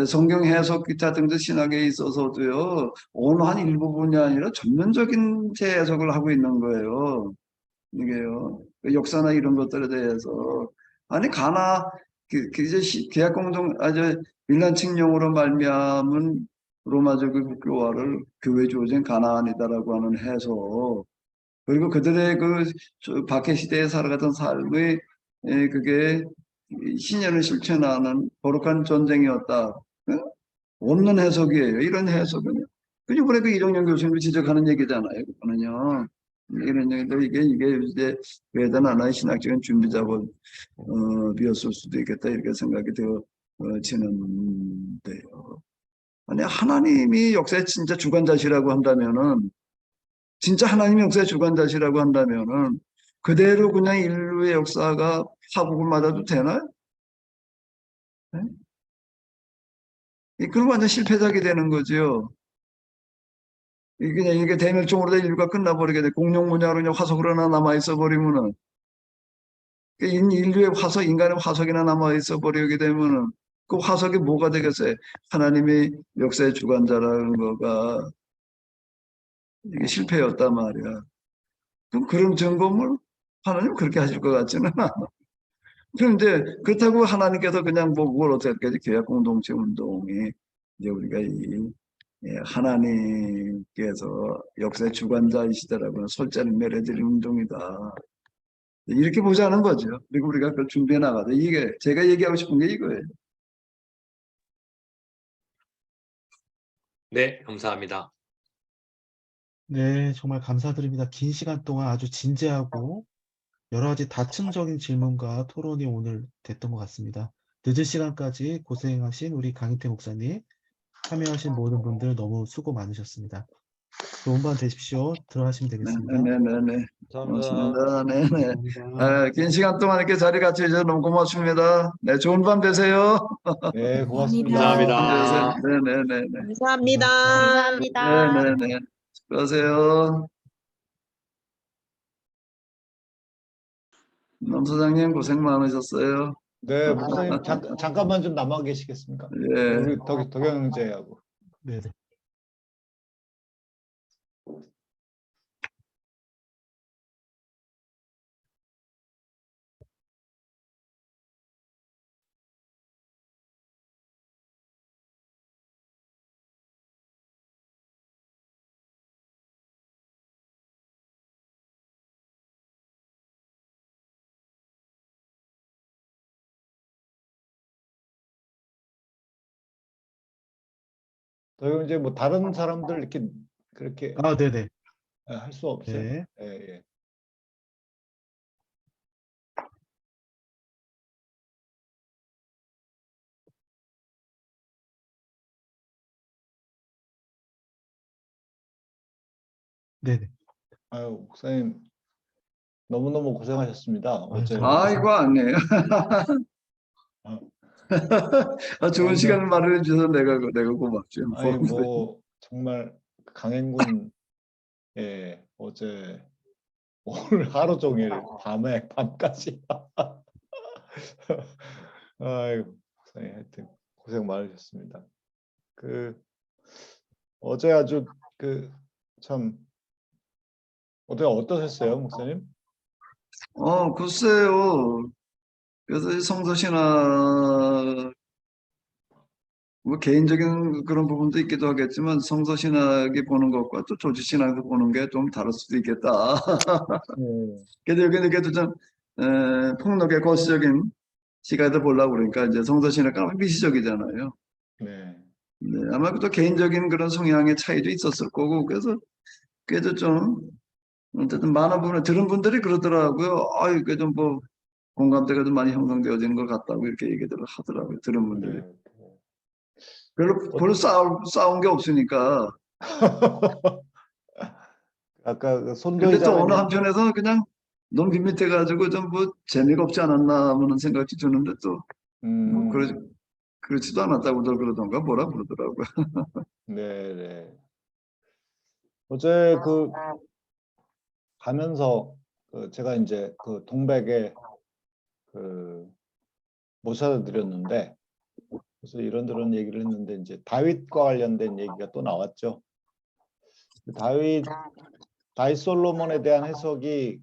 성경 해석 기타 등등 신학에 있어서도요. 어느 한 일부분이 아니라 전면적인 재해석을 하고 있는 거예요. 이게요. 그 역사나 이런 것들에 대해서. 아니 가나 이제 계약 공동 밀란 칙령으로 말미암은 로마적 국교화를 교회 주어진 가나안이다라고 하는 해석. 그리고 그들의 박해 시대에 살아가던 삶의 그게 신년을 실천하는 거룩한 전쟁이었다. 응? 없는 해석이에요. 이런 해석은. 그 이번에 그 이정영 교수님이 지적하는 얘기잖아요. 그거는요. 이런 얘기도 이게 이제 외단 하나의 신학적인 준비작업 비었을 수도 있겠다 이렇게 생각이 되는데요. 아니 하나님이 역사의 진짜 주관자시라고 한다면은 진짜 하나님이 역사의 주관자시라고 한다면은 그대로 그냥 인류의 역사가 파국을 맞아도 되나요? 네? 그리고 완전 실패작이 되는 거죠. 이게 대멸종으로 인류가 끝나버리게 돼. 공룡문화로 그냥 화석으로 하나 남아있어 버리면은 인류의 화석, 인간의 화석이나 남아있어 버리게 되면은 그 화석이 뭐가 되겠어요? 하나님이 역사의 주관자라는 거가 이게 실패였단 말이야. 그럼 그런 점검을 하나님 그렇게 하실 것 같지는 않아. 그런데 그렇다고 하나님께서 그냥 뭐 그걸 어떻게 하지? 계약 공동체 운동이 이제 우리가 하나님께서 역사의 주관자이시다라고는 솔자를 매려드리는 운동이다. 이렇게 보자는 거죠. 그리고 우리가 그걸 준비해 나가자. 이게 제가 얘기하고 싶은 게 이거예요. 네, 감사합니다. 네, 정말 감사드립니다. 긴 시간 동안 아주 진지하고 여러 가지 다층적인 질문과 토론이 오늘 됐던 것 같습니다. 늦은 시간까지 고생하신 우리 강인태 목사님, 참여하신 모든 분들 너무 수고 많으셨습니다. 좋은 밤 되십시오. 들어가시면 되겠습니다. 네네네. 감사합니다. 고맙습니다. 네네. 감사합니다. 긴 시간 동안 이렇게 자리 같이 해주셔서 너무 고맙습니다. 네, 좋은 밤 되세요. 네, 고맙습니다. 감사합니다. 네네네. 감사합니다. 네네네. 수고하세요. 남 소장님 고생 많으셨어요. 네, 목사님 잠깐만 좀 남아 계시겠습니까? 예. 우리 덕영 형제하고. 네, 네. 덕영 형제 뭐 다른 사람들 이렇게 그렇게 아, 네네. 할 수 없어요? 네. 예, 예. 네네. 아유, 목사님 너무너무 고생하셨습니다. 어제 아이고 아니에요. 좋은 아니, 시간을 마련해 주셔서 내가 고맙죠. 아니 뭐 정말 강행군 어제 오늘 하루 종일 밤까지 아이고 목사님 하여튼 고생 많으셨습니다. 어제 아주 참 어떠셨어요, 목사님? 글쎄요. 그래서 이 성서신학 뭐 개인적인 그런 부분도 있기도 하겠지만 성서신학이 보는 것과 또 조지신학이 보는 게 좀 다를 수도 있겠다. 그래도 여기도 좀 폭력의 거시적인 시각에서 보려고 그러니까 이제 성서신학과 미시적이잖아요. 네. 네, 아마 또 개인적인 그런 성향의 차이도 있었을 거고 그래도 좀 어쨌든 많은 부분을 들은 분들이 그러더라고요. 이게 좀 뭐 공감대가 좀 많이 형성되어지는 것 같다고 이렇게 얘기들 하더라고요. 들은 분들이. 네. 별로 싸운 게 없으니까. 아까 그 근데 또 손도의자는 어느 한편에서 그냥 너무 밋밋해가지고 좀 뭐 재미가 없지 않았나 하는 생각이 드는데 또 뭐 그렇지도 않았다고들 그러던가 뭐라 그러더라고요. 네, 네. 어제 가면서 제가 이제 그 동백에 모셔다 드렸는데, 그래서 이런저런 얘기를 했는데 이제 다윗과 관련된 얘기가 또 나왔죠. 다윗 솔로몬에 대한 해석이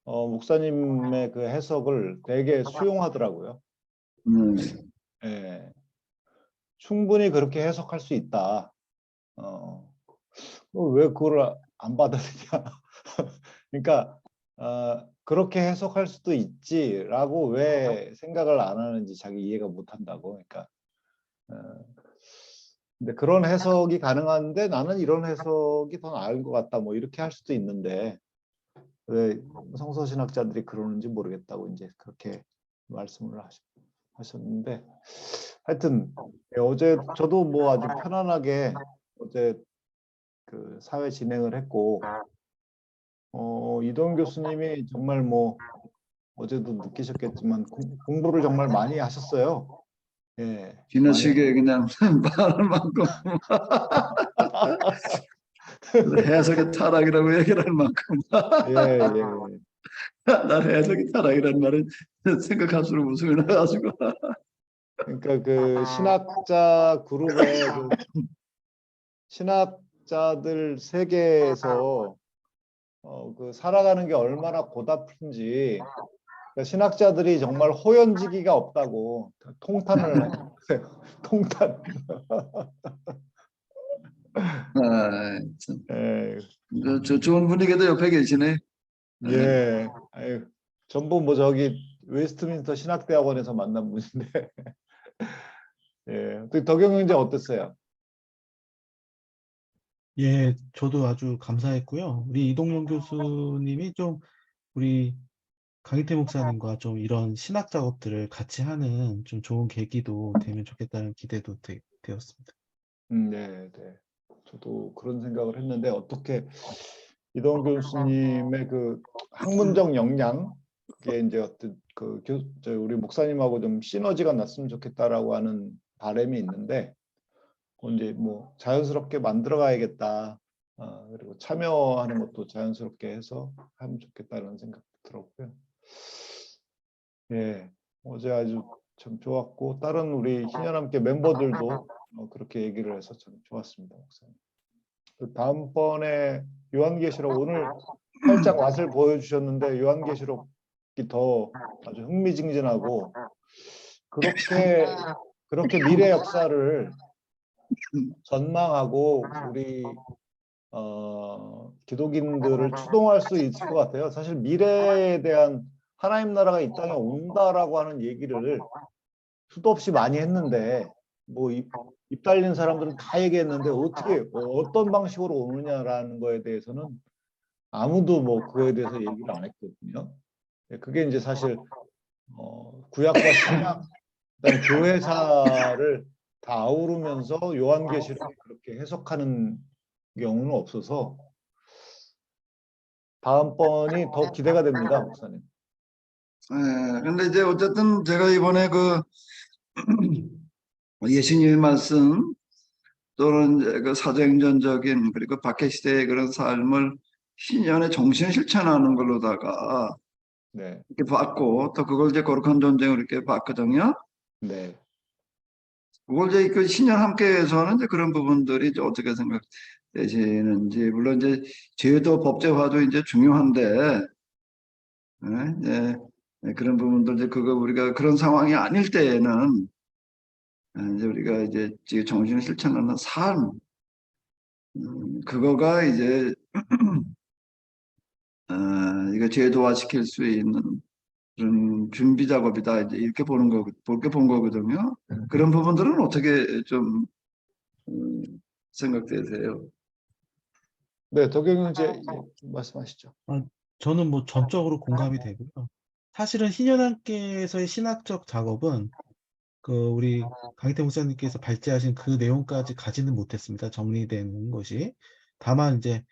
목사님의 그 해석을 되게 수용하더라고요. 예, 충분히 그렇게 해석할 수 있다. 왜 그걸 안 받아들이냐? 그러니까 그렇게 해석할 수도 있지라고 왜 생각을 안 하는지 자기 이해가 못 한다고. 그러니까 근데 그런 해석이 가능한데 나는 이런 해석이 더 나은 것 같다. 뭐 이렇게 할 수도 있는데 왜 성서신학자들이 그러는지 모르겠다고 이제 그렇게 말씀을 하셨는데, 하여튼 어제 저도 뭐 아주 편안하게 어제 그 사회 진행을 했고, 이동 교수님이 정말 뭐 어제도 느끼셨겠지만 공부를 정말 많이 하셨어요. 예. 지나치게 그냥 말할 만큼 해석의 타락이라고 얘기를 할 만큼 예, 난 해석의 타락이라는 말은 생각할수록 웃음이 나가지고. 그러니까 그 신학자 그룹의 그 신학자들 세계에서 그 살아가는 게 얼마나 고달픈지, 그러니까 신학자들이 정말 호연지기가 없다고 통탄을 통탄. 참. 예, 저 좋은 분위기도 옆에 계시네. 예. 아유, 전부 뭐 저기 웨스트민스터 신학대학원에서 만난 분인데. 예. 덕영 형제 어땠어요? 예, 저도 아주 감사했고요. 우리 이동영 교수님이 좀 우리 강희태 목사님과 좀 이런 신학 작업들을 같이 하는 좀 좋은 계기도 되면 좋겠다는 기대도 되었습니다. 네, 네. 저도 그런 생각을 했는데 어떻게 이동 교수님의 그 학문적 역량, 그게 이제 어떤 우리 목사님하고 좀 시너지가 났으면 좋겠다라고 하는 바람이 있는데, 이제 뭐 자연스럽게 만들어 가야겠다. 그리고 참여하는 것도 자연스럽게 해서 하면 좋겠다는 생각도 들었고요. 예, 어제 아주 참 좋았고 다른 우리 희년함께 멤버들도 그렇게 얘기를 해서 참 좋았습니다, 목사님. 다음번에 요한계시록 오늘 살짝 맛을 보여주셨는데 요한계시록이 더 아주 흥미진진하고 그렇게 미래 역사를 전망하고 우리 기독인들을 추동할 수 있을 것 같아요. 사실 미래에 대한 하나님 나라가 이 땅에 온다라고 하는 얘기를 수도 없이 많이 했는데 뭐 입 달린 사람들은 다 얘기했는데 어떻게 어떤 방식으로 오느냐라는 거에 대해서는 아무도 뭐 그거에 대해서 얘기를 안 했거든요. 그게 이제 사실 구약과 신약, 그다음에 교회사를 다 아우르면서 요한계시록이 그렇게 해석하는 경우는 없어서 다음번이 더 기대가 됩니다, 목사님. 근데 이제 어쨌든 제가 이번에 그 예수님의 말씀 또는 이제 그 사도행전적인 그리고 박해 시대의 그런 삶을 신년에 정신 실천하는 걸로다가 네, 이렇게 봤고 또 그걸 이제 거룩한 전쟁으로 이렇게 봤거든요. 네, 그걸 이제 그 신년 함께에서는 이제 그런 부분들이 이제 어떻게 생각되시는지, 물론 이제 제도 법제화도 이제 중요한데, 이제 그런 부분들 이제 그거 우리가 그런 상황이 아닐 때에는 이제 우리가 이제 정신을 실천하는 삶, 그거가 이제 이거 제도화시킬 수 있는 그런 준비 작업이다, 이제 이렇게 본 거거든요. 그런 부분들은 어떻게 좀 생각되세요? 네, 덕영 이제 말씀하시죠. 저는 뭐 전적으로 공감이 되고요. 사실은 희년함께에서의 신학적 작업은 그 우리 강희태 목사님께서 발제하신 그 내용까지 가지는 못했습니다. 정리되는 것이. 다만 이제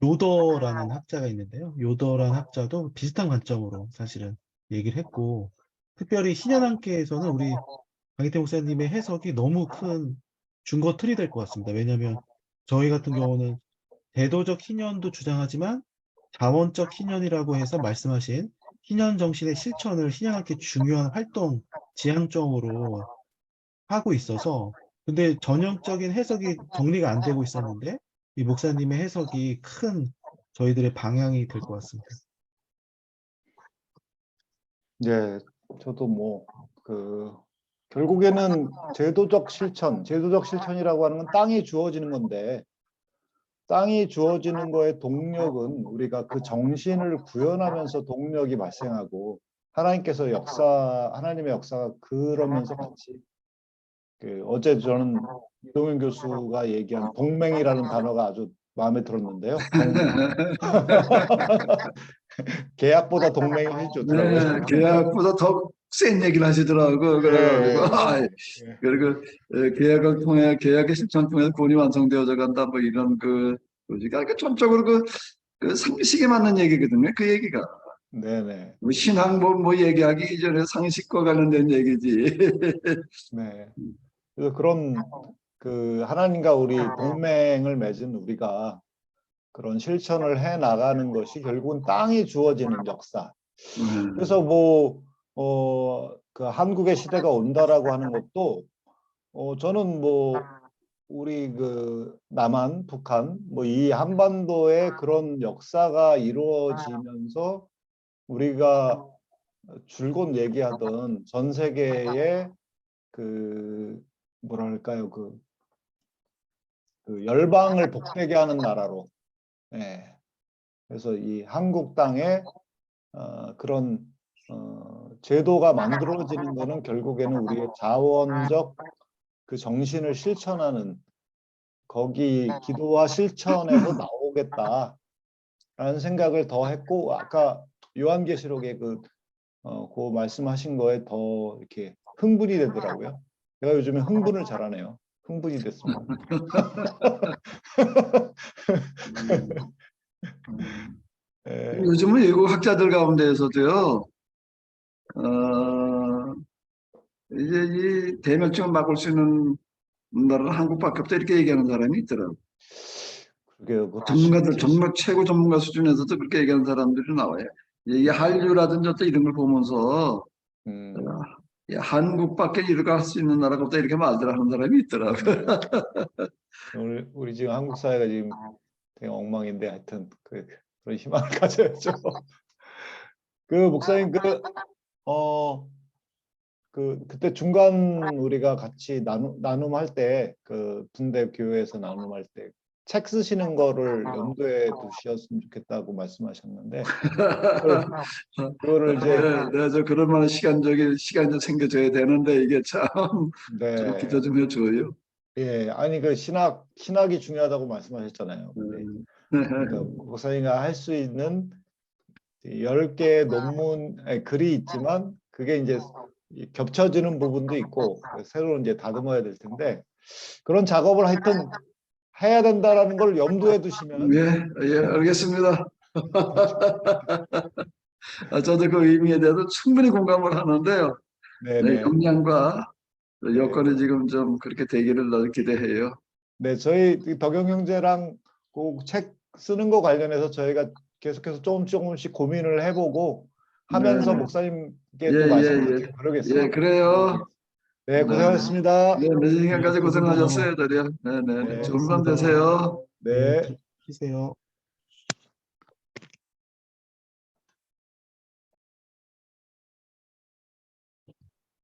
요더라는 학자가 있는데요. 요더라는 학자도 비슷한 관점으로 사실은 얘기를 했고, 특별히 신년함께에서는 우리 강희태 목사님의 해석이 너무 큰 준거 틀이 될 것 같습니다. 왜냐하면 저희 같은 경우는 대도적 희년도 주장하지만 자원적 희년이라고 해서 말씀하신 희년 정신의 실천을 희년학교 중요한 활동 지향점으로 하고 있어서 근데 전형적인 해석이 정리가 안 되고 있었는데 이 목사님의 해석이 큰 저희들의 방향이 될 것 같습니다. 네, 저도 뭐 결국에는 제도적 실천이라고 하는 건 땅이 주어지는 건데 땅이 주어지는 거의 동력은 우리가 그 정신을 구현하면서 동력이 발생하고 하나님의 역사가 그러면서 같이 어제 저는 이동현 교수가 얘기한 동맹이라는 단어가 아주 마음에 들었는데요. 계약보다 동맹이 훨씬 좋더라고요. 네, 계약보다 더 센 얘기를 하시더라고. 그래가지고 그리고 계약을 통해 계약의 실천 통해서 구원이 완성되어져 간다. 뭐 이런 그러니까 전적으로 그 상식에 맞는 얘기거든요. 그 얘기가 네네. 뭐 신앙 뭐 얘기하기 이전에 상식과 관련된 얘기지. 네. 그래서 그런 하나님과 우리 동맹을 맺은 우리가 그런 실천을 해 나가는 것이 결국은 땅이 주어지는 역사. 그래서 그 한국의 시대가 온다라고 하는 것도 저는 우리 남한, 북한, 이 한반도에 그런 역사가 이루어지면서 우리가 줄곧 얘기하던 전 세계의 뭐랄까요, 열방을 복되게 하는 나라로, 예. 그래서 이 한국 땅에 그런 제도가 만들어지는 것은 결국에는 우리의 자원적 그 정신을 실천하는 거기 기도와 실천에서 나오겠다라는 생각을 더 했고 아까 요한계시록에 그 말씀하신 거에 더 이렇게 흥분이 되더라고요. 제가 요즘에 흥분을 잘하네요. 흥분이 됐습니다. 요즘은 외국 학자들 가운데에서도요. 이제 이 대멸종을 막을 수 있는 나라는 한국밖에 없다 이렇게 얘기하는 사람이 있더라고요. 전문가들 정말 최고 전문가 수준에서도 그렇게 얘기하는 사람들이 나와요. 이 한류라든지 어떤 이런 걸 보면서 한국밖에 이렇게 할 수 있는 나라가 없다 이렇게 말들 하는 사람이 있더라고요. 우리 지금 한국 사회가 지금 되게 엉망인데 하여튼 그런 희망을 가져야죠. 목사님 그때 중간 우리가 같이 나눔할 때 분대 교회에서 나눔할 때 책 쓰시는 거를 염두에 두셨으면 좋겠다고 말씀하셨는데 그거를 이제 저 그럴 만한 시간 좀 생겨줘야 되는데 이게 참 좀 기도 좀 해줘요. 예, 아니 신학이 중요하다고 말씀하셨잖아요. 그러니까 목사님가 할 수 있는 10개의 논문 글이 있지만 그게 이제 겹쳐지는 부분도 있고 새로 이제 다듬어야 될 텐데 그런 작업을 하여튼 해야 된다라는 걸 염두에 두시면 예, 알겠습니다. 저도 그 의미에 대해서 충분히 공감을 하는데요. 네, 역량과 여건이 지금 좀 그렇게 되기를 나도 기대해요. 네, 저희 덕영 형제랑 그 책 쓰는 거 관련해서 저희가 계속해서 조금씩 고민을 해보고 하면서 목사님께 또 말씀드리고 그러겠습니다. 예, 그래요. 네, 고생하셨습니다. 네, 늦은 시간까지 고생하셨어요, 다리야. 네, 좋은 밤 되세요. 네. 키세요.